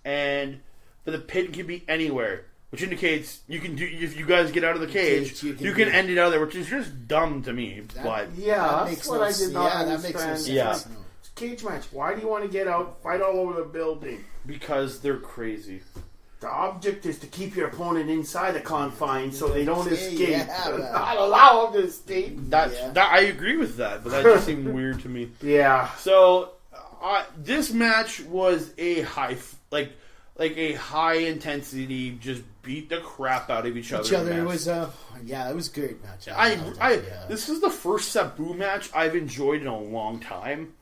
but the pin can be anywhere, which indicates you can do, if you guys get out of the cage, you can end it out there, which is just dumb to me. That's what I did not understand. That makes sense. Yeah. It's a cage match. Why do you want to get out, fight all over the building? Because they're crazy. The object is to keep your opponent inside the confines so they don't escape. Yeah, not allow them to escape. That I agree with that, but that just seemed weird to me. Yeah. So this match was a high intensity, just beat the crap out of each other. It was it was a great match. This is the first Sabu match I've enjoyed in a long time.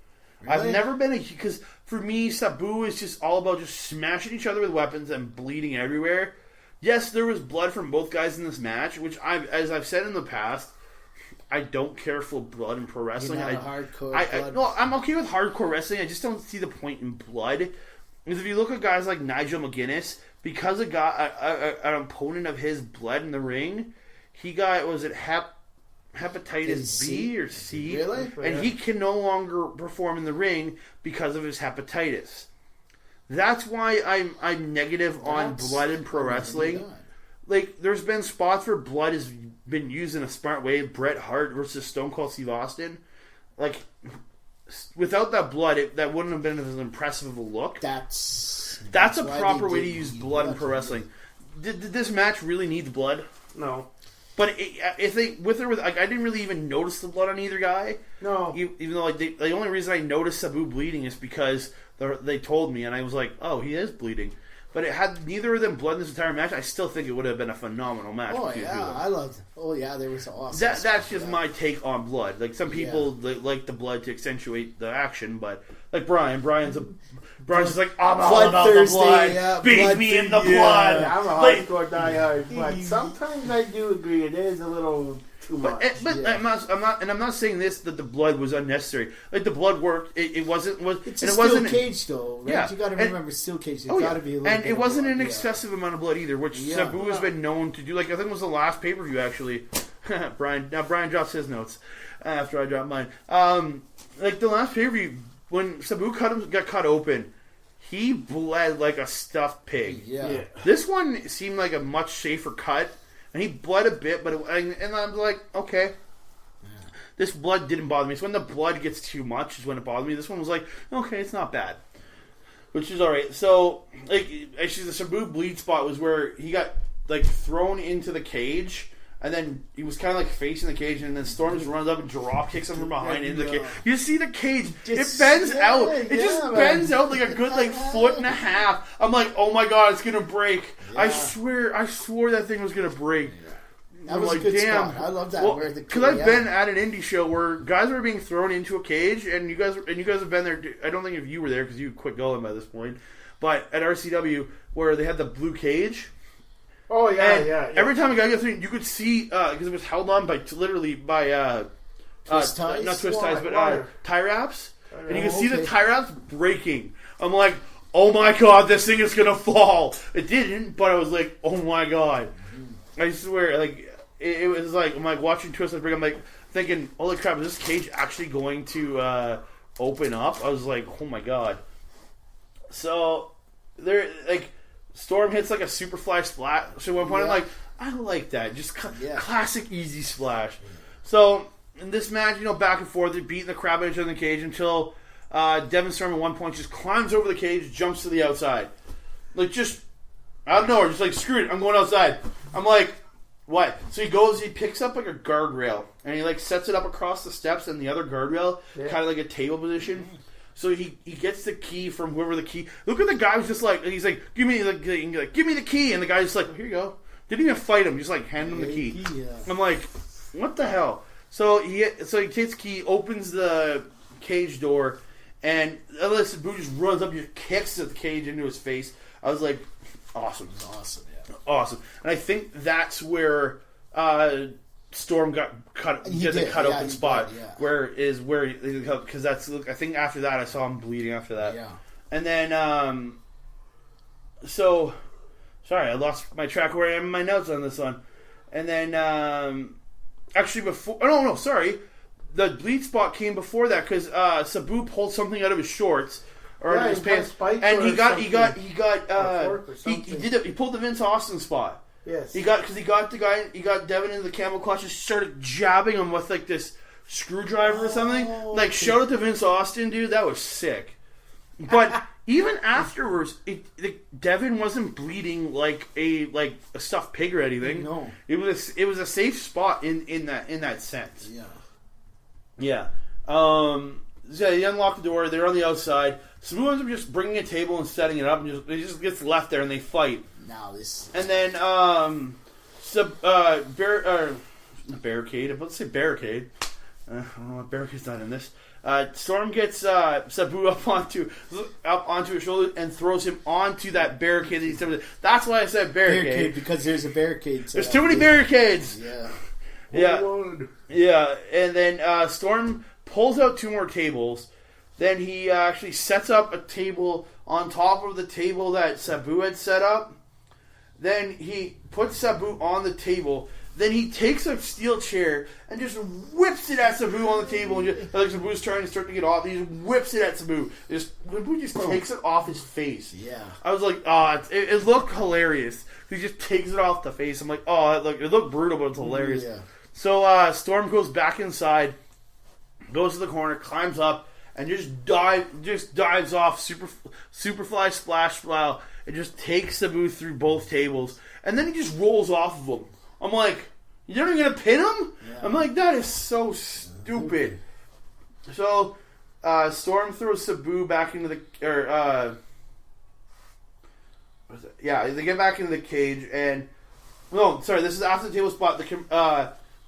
Really? I've never been because for me Sabu is just all about just smashing each other with weapons and bleeding everywhere. Yes, there was blood from both guys in this match, which as I've said in the past, I don't care for blood in pro wrestling. You're not hardcore blood. I'm okay with hardcore wrestling. I just don't see the point in blood. Because if you look at guys like Nigel McGuinness, because an opponent of his bled in the ring, he got, was it hepatitis B or C? Really? And he can no longer perform in the ring because of his hepatitis. That's why I'm negative on blood in pro wrestling. Like, there's been spots where blood has been used in a smart way. Bret Hart versus Stone Cold Steve Austin. Like, without that blood, that wouldn't have been as impressive of a look. That's a proper way to use blood in pro wrestling. Did this match really need the blood? No. But if they I didn't really even notice the blood on either guy. No. Even though the only reason I noticed Sabu bleeding is because they told me, and I was like, oh, he is bleeding. but it had neither of them blood in this entire match. I still think it would have been a phenomenal match. Oh yeah, I loved it. Oh yeah, they were so awesome. That's just my take on blood. Like some people like the blood to accentuate the action, but like Brian's just like, I'm all about the blood. Beat me in the blood. I'm a hardcore diehard, but sometimes I do agree it is a little too much. I'm not saying this that the blood was unnecessary. Like the blood worked. It wasn't. It's a steel cage though, right? Yeah. You got to remember steel cage. It's got to be a little. And bit it wasn't blood. an excessive amount of blood either, which Sabu has been known to do. Like I think it was the last pay per view actually. Brian drops his notes after I drop mine. Like the last pay per view when Sabu got cut open. He bled like a stuffed pig. Yeah. This one seemed like a much safer cut, and he bled a bit, but and I'm like, okay. Yeah. This blood didn't bother me. So when the blood gets too much is when it bothered me. This one was like, okay, it's not bad, which is all right. So like, actually, the Sabu bleed spot was where he got like thrown into the cage. And then he was kind of like facing the cage, and then Storm just runs up and drop kicks him from behind into the cage. You see the cage, it bends out. It just bends out like a good foot and a half. I'm like, oh my god, it's gonna break. Yeah. I swore that thing was gonna break. Yeah. That was like, a good spot. I love that. Because I've been at an indie show where guys were being thrown into a cage, and you guys have been there. I don't think if you were there because you quit going by this point, but at RCW where they had the blue cage. Oh yeah. Every time a guy gets in, you could see because it was held on by twist ties, not twist ties, but tie wraps, and you could see the tie wraps breaking. I'm like, oh my god, this thing is gonna fall. It didn't, but I was like, oh my god. I swear, like it was like I'm like watching Twist break. I'm like thinking, holy crap, is this cage actually going to open up? I was like, oh my god. So there, like. Storm hits like a Superfly splash. So at one point I'm like, I like that. Just classic easy splash. So in this match, back and forth, they're beating the crap out of each other in the cage until Devin Storm at one point just climbs over the cage, jumps to the outside. Like just out of nowhere, just like screw it, I'm going outside. I'm like, what? So he picks up like a guardrail and he like sets it up across the steps and the other guardrail, kind of like a table position. So he gets the key from whoever the key. Look at the guy who's just like, he's like, give me the key, and the guy's just like, here you go. Didn't even fight him, just like hand him the key. I'm like, what the hell? So he takes the key, opens the cage door, and Sabu just runs up, just kicks the cage into his face. I was like, awesome. It was awesome, yeah. Awesome. And I think that's where Storm got cut. Did the cut open spot, because that's. I think after that I saw him bleeding after that. Yeah. And then, so sorry, I lost my track where I am in my notes on this one. And then, actually before, sorry, the bleed spot came before that because Sabu pulled something out of his shorts. Or his pants, and he pulled the Vince Austin spot. Yes. He got Devin into the camel clutch and started jabbing him with like this screwdriver or something. Like shout out to Vince Austin, dude. That was sick. But even afterwards, Devin wasn't bleeding like a stuffed pig or anything. No, it was a safe spot in that sense. Yeah. Yeah. So they unlock the door. They're on the outside. Sabu ends up just bringing a table and setting it up, and it just gets left there, and they fight. And then, barricade. Let's say barricade. I don't know what barricade's not in this. Storm gets Sabu up onto his shoulder and throws him onto that barricade that he's done. That's why I said barricade. Because there's a barricade. There's too many barricades. Yeah. Yeah. And then Storm pulls out 2 more tables. Then he actually sets up a table on top of the table that Sabu had set up. Then he puts Sabu on the table. Then he takes a steel chair and just whips it at Sabu on the table. And like Sabu's trying to start to get off. He just whips it at Sabu. Sabu just takes it off his face. Yeah. I was like, it looked hilarious. He just takes it off the face. I'm like, it looked brutal, but it's hilarious. Yeah. So Storm goes back inside, goes to the corner, climbs up, and just dives off Superfly splash style and just takes Sabu through both tables. And then he just rolls off of them. I'm like, you're not going to pin him? Yeah. I'm like, that is so stupid. So, Storm throws Sabu back into the... Yeah, they get back into the cage, and no, sorry, this is after the table spot.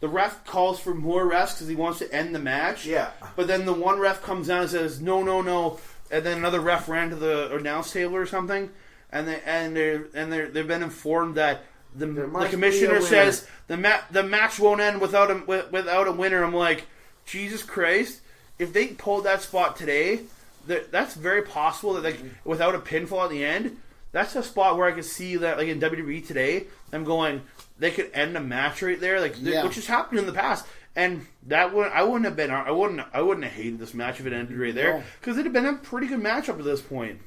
The ref calls for more refs because he wants to end the match. Yeah. But then the one ref comes down and says, no, and then another ref ran to the announce table or something, and they've been informed that the commissioner says the match won't end without a winner. I'm like, Jesus Christ! If they pulled that spot today, that's very possible that like without a pinfall at the end, that's a spot where I could see that like in WWE today, I'm going. They could end a match right there, which has happened in the past, and I wouldn't have hated this match if it ended right there because it'd have been a pretty good match up to this point.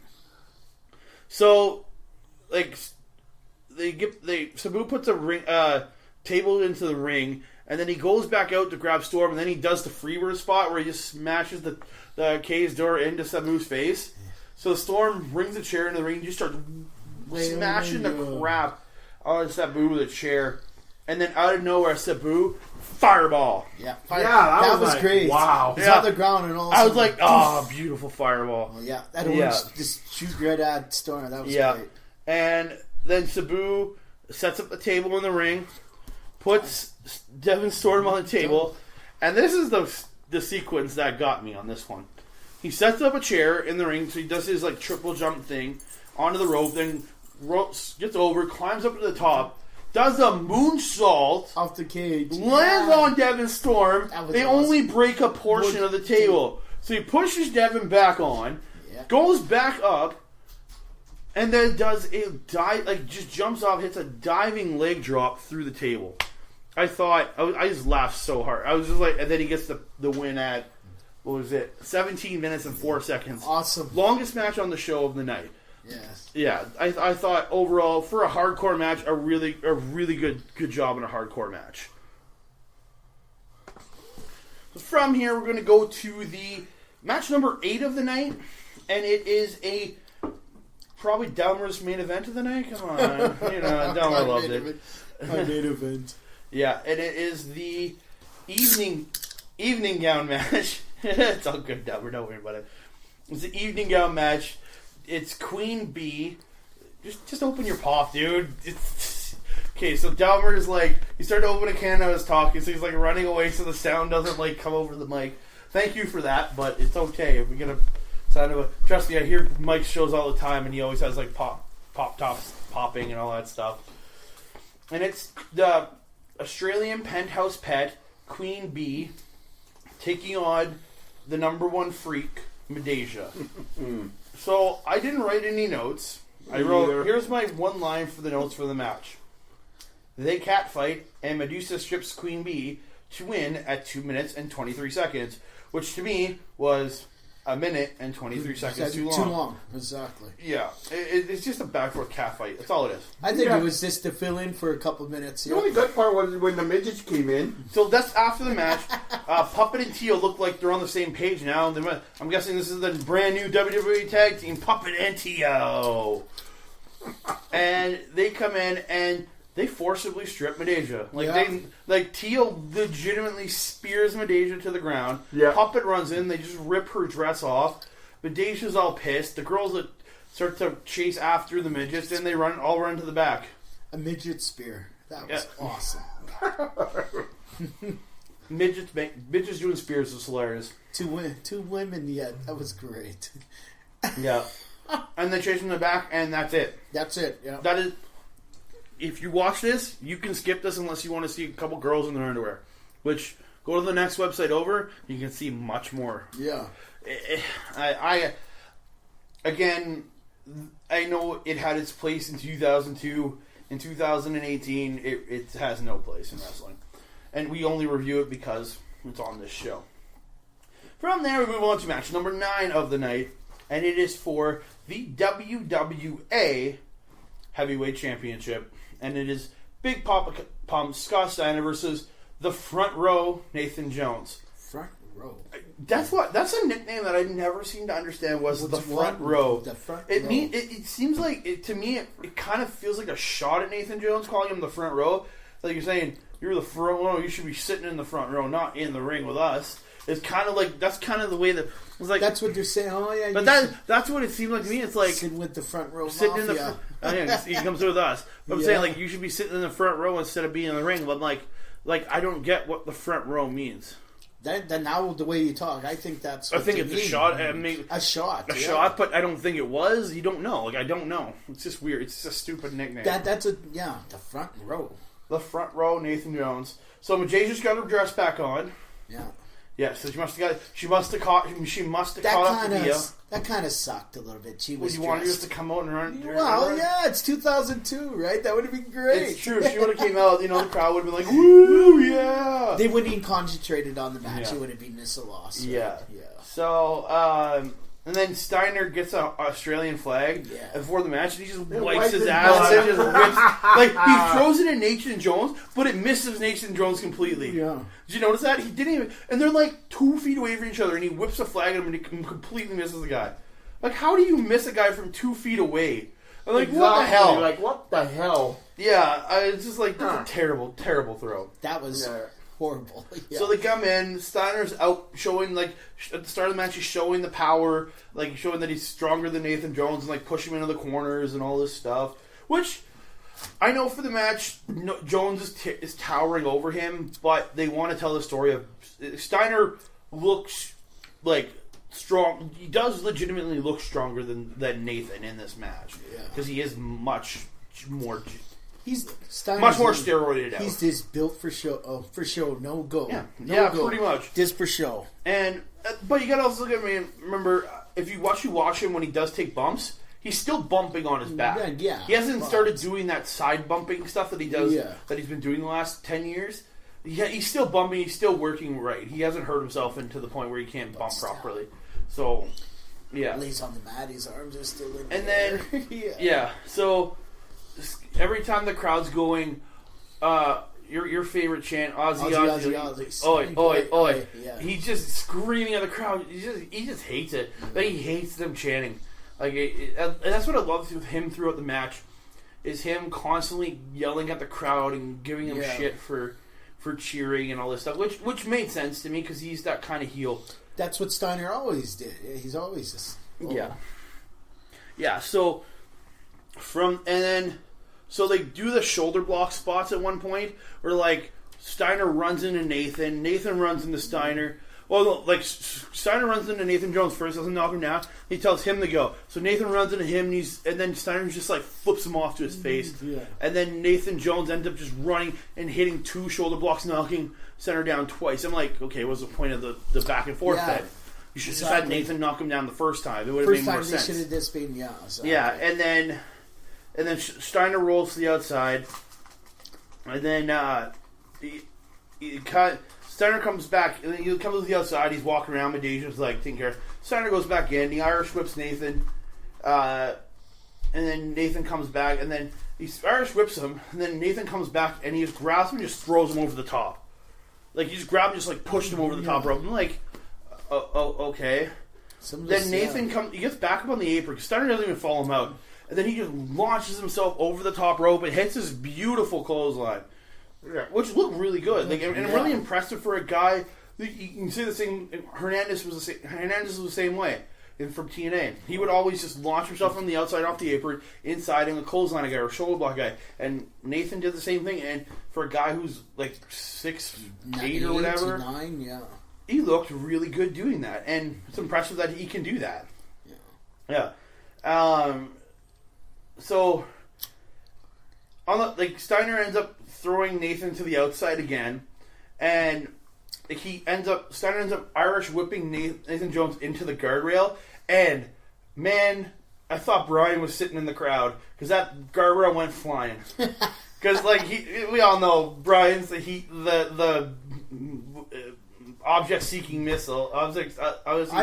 So, like, Sabu puts a table into the ring, and then he goes back out to grab Storm, and then he does the freebird spot where he just smashes the cage door into Sabu's face. So Storm brings the chair into the ring, and just starts smashing the crap on Sabu with a chair, and then out of nowhere, Sabu fireball. Yeah, that was like, great. Wow, he's on the ground and all. I was like, oh, beautiful fireball. Oh, yeah, that was just shoot right at Storm. That was great. And then Sabu sets up the table in the ring, puts Devin Storm on the table, and this is the sequence that got me on this one. He sets up a chair in the ring, so he does his like triple jump thing onto the rope, then gets over, climbs up to the top, does a moonsault off the cage, lands on Devin Storm. They only break a portion of the table, so he pushes Devin back on, goes back up, and then does a just jumps off, hits a diving leg drop through the table. I just laughed so hard. I was just like, and then he gets the win at, what was it, 17 minutes and 4 seconds. Awesome. Longest match on the show of the night. Yes. Yeah, I thought overall for a hardcore match, a really good job in a hardcore match. So from here, we're going to go to the match number 8 of the night, and it is probably Delmar's main event of the night. Come on, Delmar loved it. My main event. Yeah, and it is the evening gown match. It's all good, Delmar. Don't worry about it. It's the evening gown match. It's Queen Bee. Just open your pop, dude. Okay, so Delmar is like, he started to open a can I was talking, so he's like running away so the sound doesn't like come over the mic. Thank you for that, but it's okay. We're gonna sound of a. Trust me, I hear Mike's shows all the time, and he always has like pop tops popping and all that stuff. And it's the Australian penthouse pet Queen Bee taking on the number one freak Medeja. So I didn't write any notes. I wrote, here's my one line for the notes for the match. They catfight, and Medusa strips Queen Bee to win at 2 minutes and 23 seconds, which to me was a minute and 23 seconds too long. Too long, exactly. Yeah, it's just a back-and-forth catfight. That's all it is. I think it was just to fill in for a couple of minutes. The only good part was when the midgets came in. So that's after the match. Puppet and Tio look like they're on the same page now. I'm guessing this is the brand new WWE tag team, Puppet and Tio. And they come in and they forcibly strip Medeja. Tio legitimately spears Medeja to the ground. Yeah. Puppet runs in, they just rip her dress off. Medeja's all pissed. The girls that start to chase after the midgets, and they all run to the back. A midget spear. That was awesome. Midgets doing spears is hilarious. Two women, that was great. Yeah. And they chase them in the back, and that's it. That's it, yeah. That is... If you watch this, you can skip this unless you want to see a couple girls in their underwear. Which, go to the next website over, you can see much more. Yeah. Again, I know it had its place in 2002. In 2018, it has no place in wrestling. And we only review it because it's on this show. From there, we move on to match number 9 of the night. And it is for the WWA Heavyweight Championship. And it is Big Papa Pump Scott Steiner versus the Front Row Nathan Jones. Front Row. That's a nickname that I never seemed to understand was the Front Row. The Front Row. It seems like to me it kind of feels like a shot at Nathan Jones calling him the Front Row. Like you're saying you're the front row, you should be sitting in the front row, not in the ring with us. It's kind of like that's kind of the way that it's like. That's what they're saying. Oh yeah, but that's what it seemed like to me. It's like sitting with the front row, sitting in the. He comes with us. But I'm saying like you should be sitting in the front row instead of being in the ring. But I'm like I don't get what the front row means. Then now the way you talk, I think that's. I think it's a shot. I mean, a shot, but I don't think it was. You don't know. Like I don't know. It's just weird. It's just a stupid nickname. That's the front row. The front row, Nathan Jones. So Majaja's got her dress back on. Yeah. Yeah. So she must have caught up the deal. That kind of sucked a little bit. Would you want us to come out and run? Well, yeah, it's 2002, right? That would have been great. It's true. If she would have came out, the crowd would have been like, "Woo, yeah!" They wouldn't even concentrated on the match. It would have been miss a loss. Right? Yeah. So, and then Steiner gets an Australian flag before the match, and he just wipes his ass and just rips. Like he throws it at Nathan Jones, but it misses Nathan Jones completely. Yeah. Did you notice that? He didn't even, and they're like 2 feet away from each other, and he whips a flag at him, and he completely misses the guy. Like, how do you miss a guy from 2 feet away? I'm like, exactly. What the hell? Like, what the hell? Yeah, it's just like that's a terrible, terrible throw. That was horrible. Yeah. So they come in. Steiner's out showing, like, at the start of the match, he's showing the power, like, showing that he's stronger than Nathan Jones and, like, pushing him into the corners and all this stuff. Which, I know for the match, Jones is towering over him, but they want to tell the story of Steiner looks, like, strong. He does legitimately look stronger than Nathan in this match. Because he is much more... much more steroided out. He's just built for show. Oh, for show, no go. Yeah, go. Pretty much. Just for show. And but you gotta also look at me and remember, if you watch him when he does take bumps, he's still bumping on his back. Yeah, he hasn't started doing that side bumping stuff that he does that he's been doing the last 10 years. Yeah, he's still bumping. He's still working right. He hasn't hurt himself into the point where he can't bump properly. So, yeah. Lays on the mat. His arms are still in. And then so. Every time the crowd's going, your favorite chant, Aussie. Oi. Yeah. He's just screaming at the crowd. He just hates it. Like, he hates them chanting. Like, and that's what I love with him throughout the match, is him constantly yelling at the crowd and giving them shit for cheering and all this stuff, which made sense to me because he's that kind of heel. That's what Steiner always did. He's always just yeah. So So they do the shoulder block spots at one point where, like, Steiner runs into Nathan runs into Steiner. Well, like, Steiner runs into Nathan Jones first, doesn't knock him down. He tells him to go. So Nathan runs into him, and then Steiner just, like, flips him off to his face. Yeah. And then Nathan Jones ends up just running and hitting 2 shoulder blocks, knocking Steiner down twice. I'm like, okay, what's the point of the back and forth then? You should have had Nathan knock him down the first time. It would have made more sense. First time they should have just been, Yeah, and then Steiner rolls to the outside, and then Steiner comes back, and then he comes to the outside. He's walking around. Madeja's like taking care of. Steiner goes back in. The Irish whips Nathan, and then Nathan comes back, and then he Irish whips him, and then Nathan comes back, and he just grabs him and just throws him over the top. Like, he just grabbed him, just like pushed him over the top rope. I'm like, okay. Then Nathan comes. He gets back up on the apron. Steiner doesn't even follow him out. And then he just launches himself over the top rope and hits his beautiful clothesline, which looked really good. Like, and really impressive for a guy. You can say the same. Hernandez was the same way from TNA. He would always just launch himself from the outside off the apron, inside, and a clothesline a guy or a shoulder block guy. And Nathan did the same thing. And for a guy who's like 6'8" or whatever, 9, he looked really good doing that. And it's impressive that he can do that. Yeah. So, Steiner ends up throwing Nathan to the outside again, and Steiner ends up Irish whipping Nathan Jones into the guardrail, and man, I thought Brian was sitting in the crowd, because that guardrail went flying. Because, we all know Brian's the object-seeking missile. I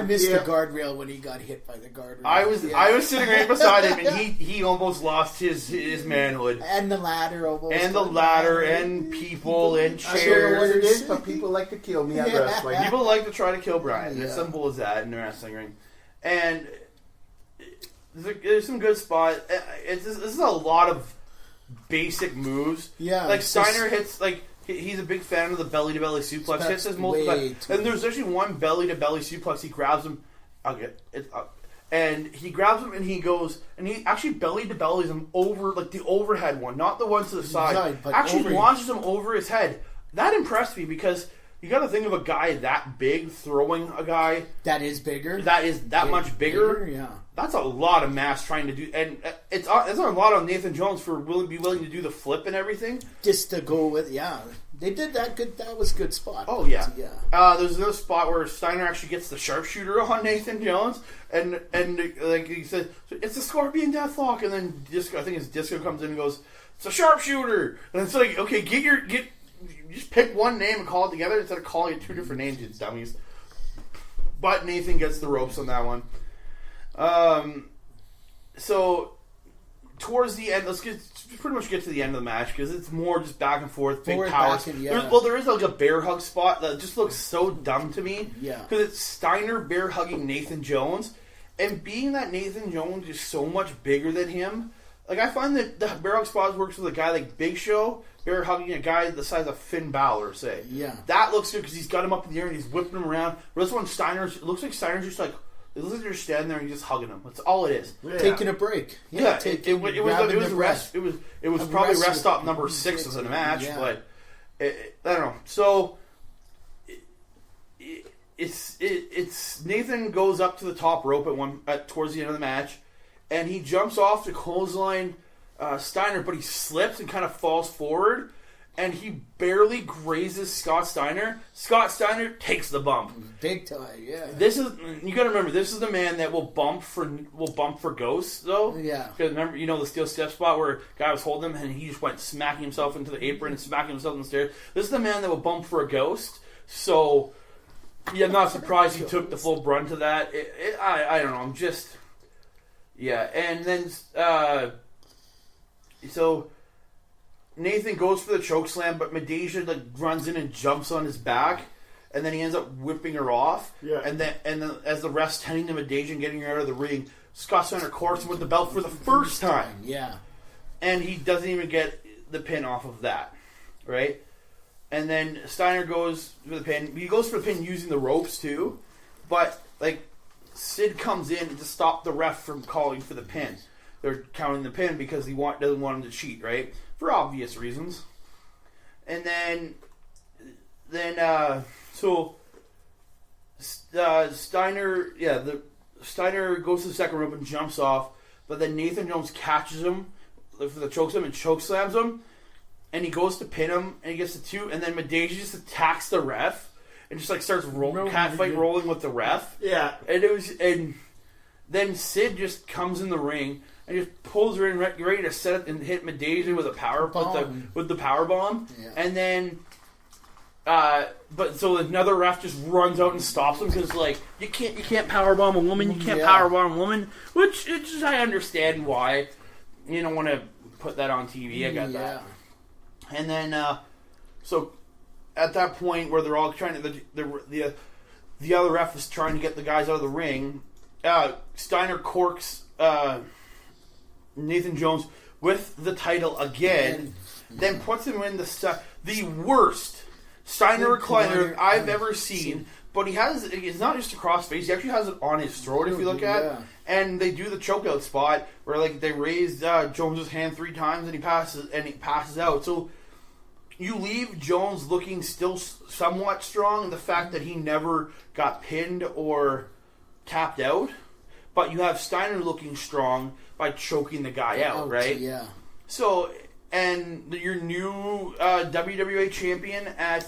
missed the guardrail when he got hit by the guardrail. I was sitting right beside him, and he almost lost his manhood. And the ladder almost. And the ladder, and people, and chairs. I don't know what it is, but people like to kill me at wrestling. People like to try to kill Brian. As simple as that in the wrestling ring. And there's some good spots. This is a lot of basic moves. Yeah. Like, Steiner hits, he's a big fan of the belly-to-belly suplex. He says multiple times. And there's actually one belly-to-belly suplex. He grabs him. And he grabs him and he goes, and he actually belly-to-bellies him over, like the overhead one, not the one to the side. Actually launches him over his head. That impressed me because you got to think of a guy that big throwing a guy that is bigger. That much bigger. Yeah, that's a lot of mass trying to do, and it's a lot on Nathan Jones for be willing to do the flip and everything. Just to go with, they did that good. That was a good spot. Oh yeah. There's another spot where Steiner actually gets the sharpshooter on Nathan Jones, and like he said, it's a Scorpion Deathlock, and then Disco, I think it's Disco comes in and goes, it's a sharpshooter, and it's like, okay, just pick one name and call it together instead of calling it two different names, you dummies. But Nathan gets the ropes on that one. So towards the end, let's pretty much get to the end of the match because it's more just back and forth, big powers. There is like a bear hug spot that just looks so dumb to me. Yeah, because it's Steiner bear hugging Nathan Jones, and being that Nathan Jones is so much bigger than him. Like, I find that the bear hug spot works with a guy like Big Show, bear hugging a guy the size of Finn Balor, say. Yeah. That looks good because he's got him up in the air and he's whipping him around. But this one, it looks like Steiner's just like, it looks like they're standing there and he's just hugging him. That's all it is. Yeah. Taking a break. Yeah, it was rest. It was probably rest stop number 6 of the match, but I don't know. So it's Nathan goes up to the top rope towards the end of the match, and he jumps off to clothesline Steiner, but he slips and kind of falls forward, and he barely grazes Scott Steiner. Scott Steiner takes the bump, big time. Yeah, you got to remember, this is the man that will bump for ghosts, though. Yeah, because remember, the steel step spot where guy was holding him and he just went smacking himself into the apron and smacking himself on the stairs. This is the man that will bump for a ghost. So yeah, I'm not surprised he took the full brunt of that. I don't know. I'm just and then so Nathan goes for the choke slam, but Medeja runs in and jumps on his back, and then he ends up whipping her off. Yeah. And then as the ref's tending to Medeja and getting her out of the ring, Scott Steiner corks him with the belt for the first time. Yeah. And he doesn't even get the pin off of that, right? And then Steiner goes for the pin. He goes for the pin using the ropes too, but Sid comes in to stop the ref from calling for the pin. They're counting the pin because he doesn't want him to cheat, right? For obvious reasons. And then Steiner, Steiner goes to the second rope and jumps off, but then Nathan Jones catches him for the chokeslam and chokeslams him, and he goes to pin him, and he gets the 2, and then Medeja just attacks the ref and just starts rolling with the ref. Yeah, and then Sid just comes in the ring and just pulls her in ready to set up and hit Medeja with a power with the power bomb, and then but so another ref just runs out and stops him because you can't power bomb a woman, you can't power bomb a woman, which I understand why you don't want to put that on TV. I got that. And then so at that point where they're all trying to the other ref is trying to get the guys out of the ring, Steiner corks Nathan Jones with the title again, then puts him in the worst Steiner recliner I've ever seen. But it's not just a crossface, he actually has it on his throat if you look at it. And they do the chokeout spot where they raise Jones's hand 3 times and he passes out. So you leave Jones looking still somewhat strong, the fact that he never got pinned or tapped out. But you have Steiner looking strong by choking the guy out, right? Yeah. So, and your new WWA champion at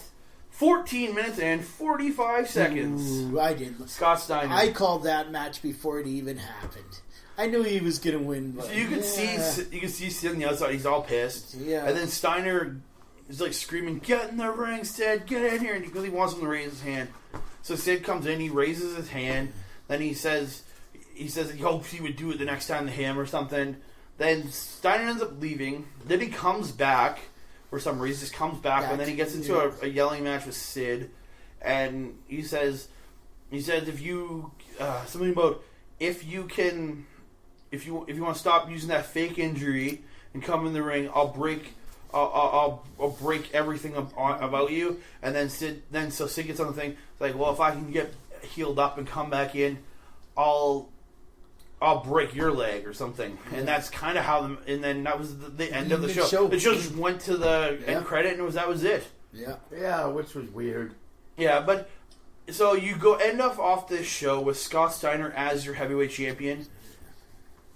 14 minutes and 45 seconds. Ooh, I didn't. Scott Steiner. I called that match before it even happened. I knew he was going to win. But so you can see Sid on the outside. He's all pissed. Yeah. And then Steiner is screaming, "Get in the ring, Sid! Get in here!" Because he wants him to raise his hand. So Sid comes in. He raises his hand. Then he says he hopes he would do it the next time to him or something. Then Steiner ends up leaving. Then he comes back for some reason. Just comes back, and then he gets into a yelling match with Sid. And he says if you something about if you want to stop using that fake injury and come in the ring, I'll break I'll break everything about you, and then Sid gets on the thing. It's like, well, if I can get healed up and come back in, I'll break your leg or something. And that's kind of how. And then that was the end of the show. The show just went to the end credit, and that was it. Yeah, which was weird. Yeah, but so you end off this show with Scott Steiner as your heavyweight champion.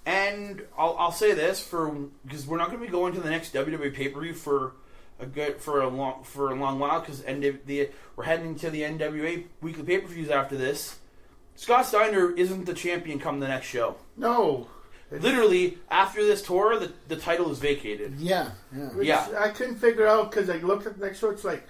And I'll say this because we're not going to be going to the next WWE pay-per-view for a long while, because we're heading to the NWA weekly pay-per-views after this. Scott Steiner isn't the champion come the next show. No. Literally, after this tour, the title is vacated. Yeah. I couldn't figure out, because I looked at the next show, it's like,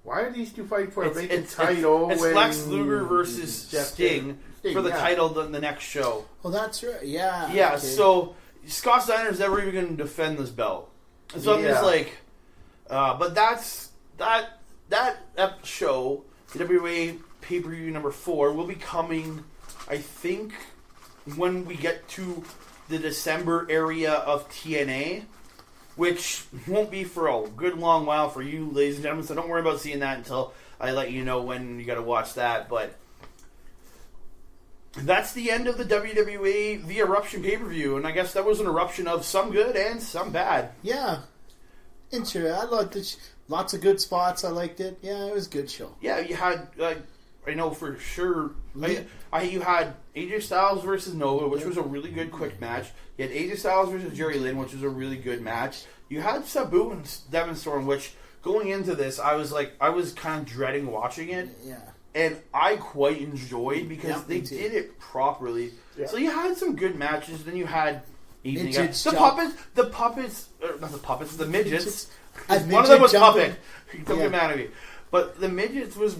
why are these two fighting for a vacant title? It's Lex Luger versus Sting for the title in the next show. Oh, that's right. Yeah. Yeah, okay. So Scott Steiner's never even going to defend this belt. And so I'm just like, but that's that show, the WWA pay-per-view number 4, will be coming, I think, when we get to the December area of TNA, which won't be for a good long while for you, ladies and gentlemen, so don't worry about seeing that until I let you know when you got to watch that. But that's the end of the WWE The Eruption pay-per-view, and I guess that was an eruption of some good and some bad. Yeah. Interesting. I liked it. Lots of good spots. I liked it. Yeah, it was a good show. Yeah, you had, I know for sure, you had AJ Styles versus Nova, which was a really good quick match. You had AJ Styles versus Jerry Lynn, which was a really good match. You had Sabu and Devon Storm, which, going into this, I was kind of dreading watching it. Yeah. And I quite enjoyed, because they did it properly. Yeah. So you had some good matches. Then you had the midgets. One of them was Puppet. Don't get mad at me. But the midgets was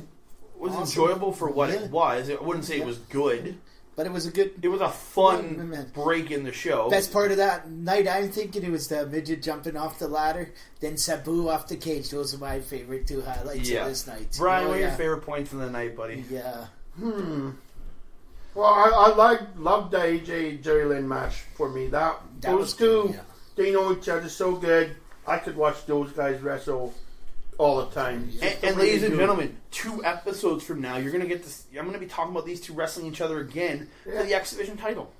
awesome. Enjoyable for what it was. I wouldn't say it was good, but it was a fun break in the show. Best part of that night, I'm thinking, it was the midget jumping off the ladder, then Sabu off the cage. Those are my favorite 2 highlights of this night. Brian, what are your favorite points from the night, buddy? Yeah. Well, I loved the AJ Jerry Lynn match for me. Those two, they know each other so good. I could watch those guys wrestle all the time. And ladies and gentlemen, 2 episodes from now, you're going to get this. I'm going to be talking about these two wrestling each other again for the X Division title.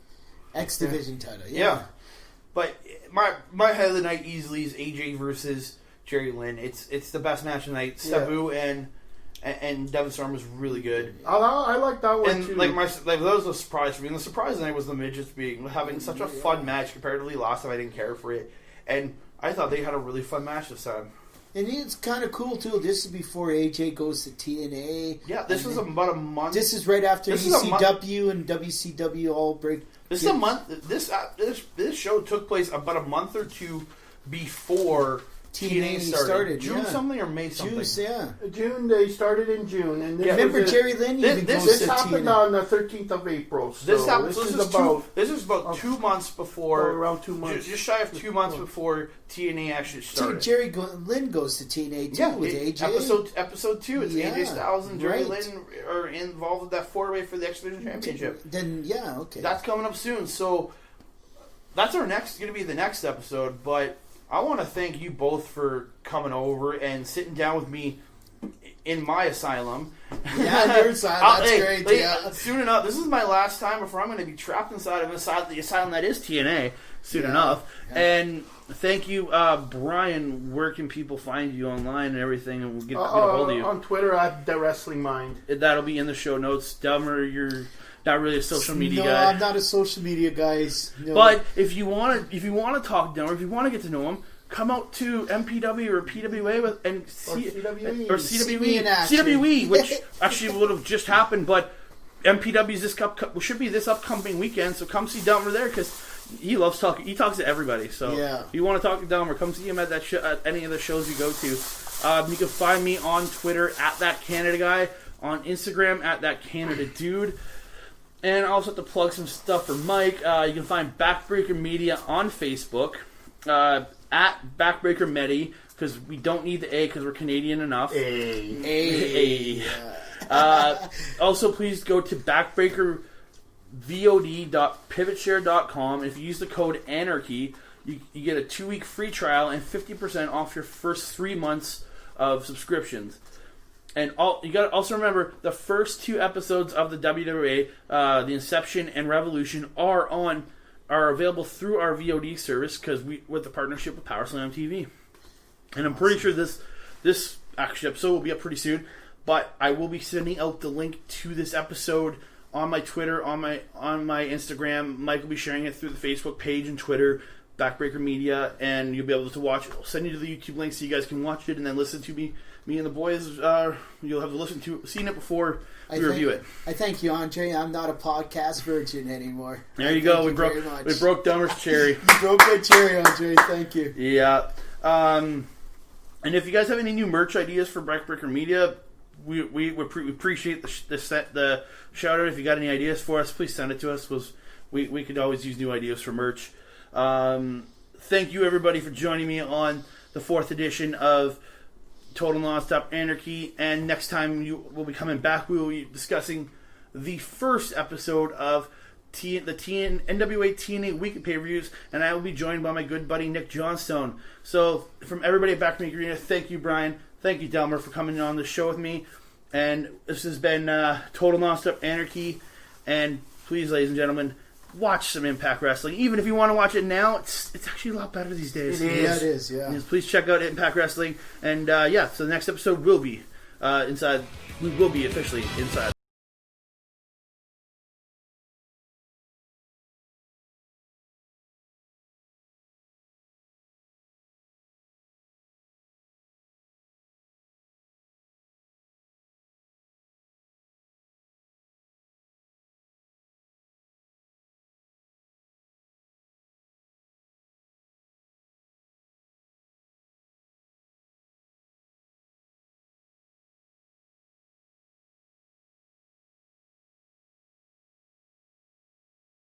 X Division title, yeah. But my head of the night easily is AJ versus Jerry Lynn. It's the best match of the night. Sabu and Devon Storm was really good. I like that one too. That was a surprise for me. And the surprise tonight was the midgets having such a fun match. Comparatively, last time I didn't care for it, and I thought they had a really fun match this time. And it's kind of cool, too. This is before AJ goes to TNA. Yeah, this was about a month. This is right after ECW and WCW all break. This is a month. This show took place about a month or 2 before TNA started. June something or May something? June. They started in June. And remember Jerry Lynn? This happened on the 13th of April. So this is about 2 months before. Around 2 months. Just shy of 2 months before TNA actually started. Jerry Lynn goes to TNA too with AJ. Episode 2. It's AJ Styles and Jerry Lynn are involved with that 4-way for the X Division Championship. Then okay. That's coming up soon. So that's going to be the next episode, but I want to thank you both for coming over and sitting down with me in my asylum. Yeah, your asylum. That's great. Soon enough, this is my last time before I'm going to be trapped inside of the asylum that is TNA soon enough. Yeah. And thank you, Brian. Where can people find you online and everything, and we'll get a hold of you? On Twitter at The Wrestling Mind. That'll be in the show notes. Delmar, you're not really a social media guy. No, I'm not a social media guy. No. But if you want to talk to him, or if you want to get to know him, come out to MPW or PWA and see CWE, which actually would have just happened. But MPW's should be this upcoming weekend, so come see Delmar there, because he loves talking. He talks to everybody. So if you want to talk to Delmar, come see him at that at any of the shows you go to. You can find me on Twitter at That Canada Guy, on Instagram at That Canada Dude. And I also have to plug some stuff for Mike. You can find Backbreaker Media on Facebook, at Backbreaker Media, because we don't need the A because we're Canadian enough. Also, please go to backbreakervod.pivotshare.com. If you use the code ANARCHY, you get a 2-week free trial and 50% off your first 3 months of subscriptions. And you got to also remember the first 2 episodes of the WWA, the Inception and Revolution, are available through our VOD service because with the partnership with Power Slam TV. And I'm pretty sure this actually episode will be up pretty soon. But I will be sending out the link to this episode on my Twitter, on my Instagram. Mike will be sharing it through the Facebook page and Twitter, Backbreaker Media, and you'll be able to watch it. I'll send you to the YouTube link so you guys can watch it and then listen to me and the boys. You'll have seen it before we review it. I thank you, Andre. I'm not a podcast virgin anymore. There you go. We broke Delmar's cherry. You broke my cherry, Andre. Thank you. Yeah. And if you guys have any new merch ideas for Backbreaker Media, we appreciate the shout out. If you got any ideas for us, please send it to us. We could always use new ideas for merch. Thank you everybody for joining me on the 4th edition of Total Nonstop Anarchy. And next time we'll be coming back, we will be discussing the first episode of the NWA TNA weekly pay-per-views, and I will be joined by my good buddy Nick Johnstone. So from everybody at Backbreaker Media, thank you, Brian. Thank you, Delmar, for coming on the show with me. And this has been Total Nonstop Anarchy. And please, ladies and gentlemen, watch some Impact Wrestling. Even if you want to watch it now, it's actually a lot better these days. It is. Please check out Impact Wrestling. And so the next episode will be inside. We will be officially inside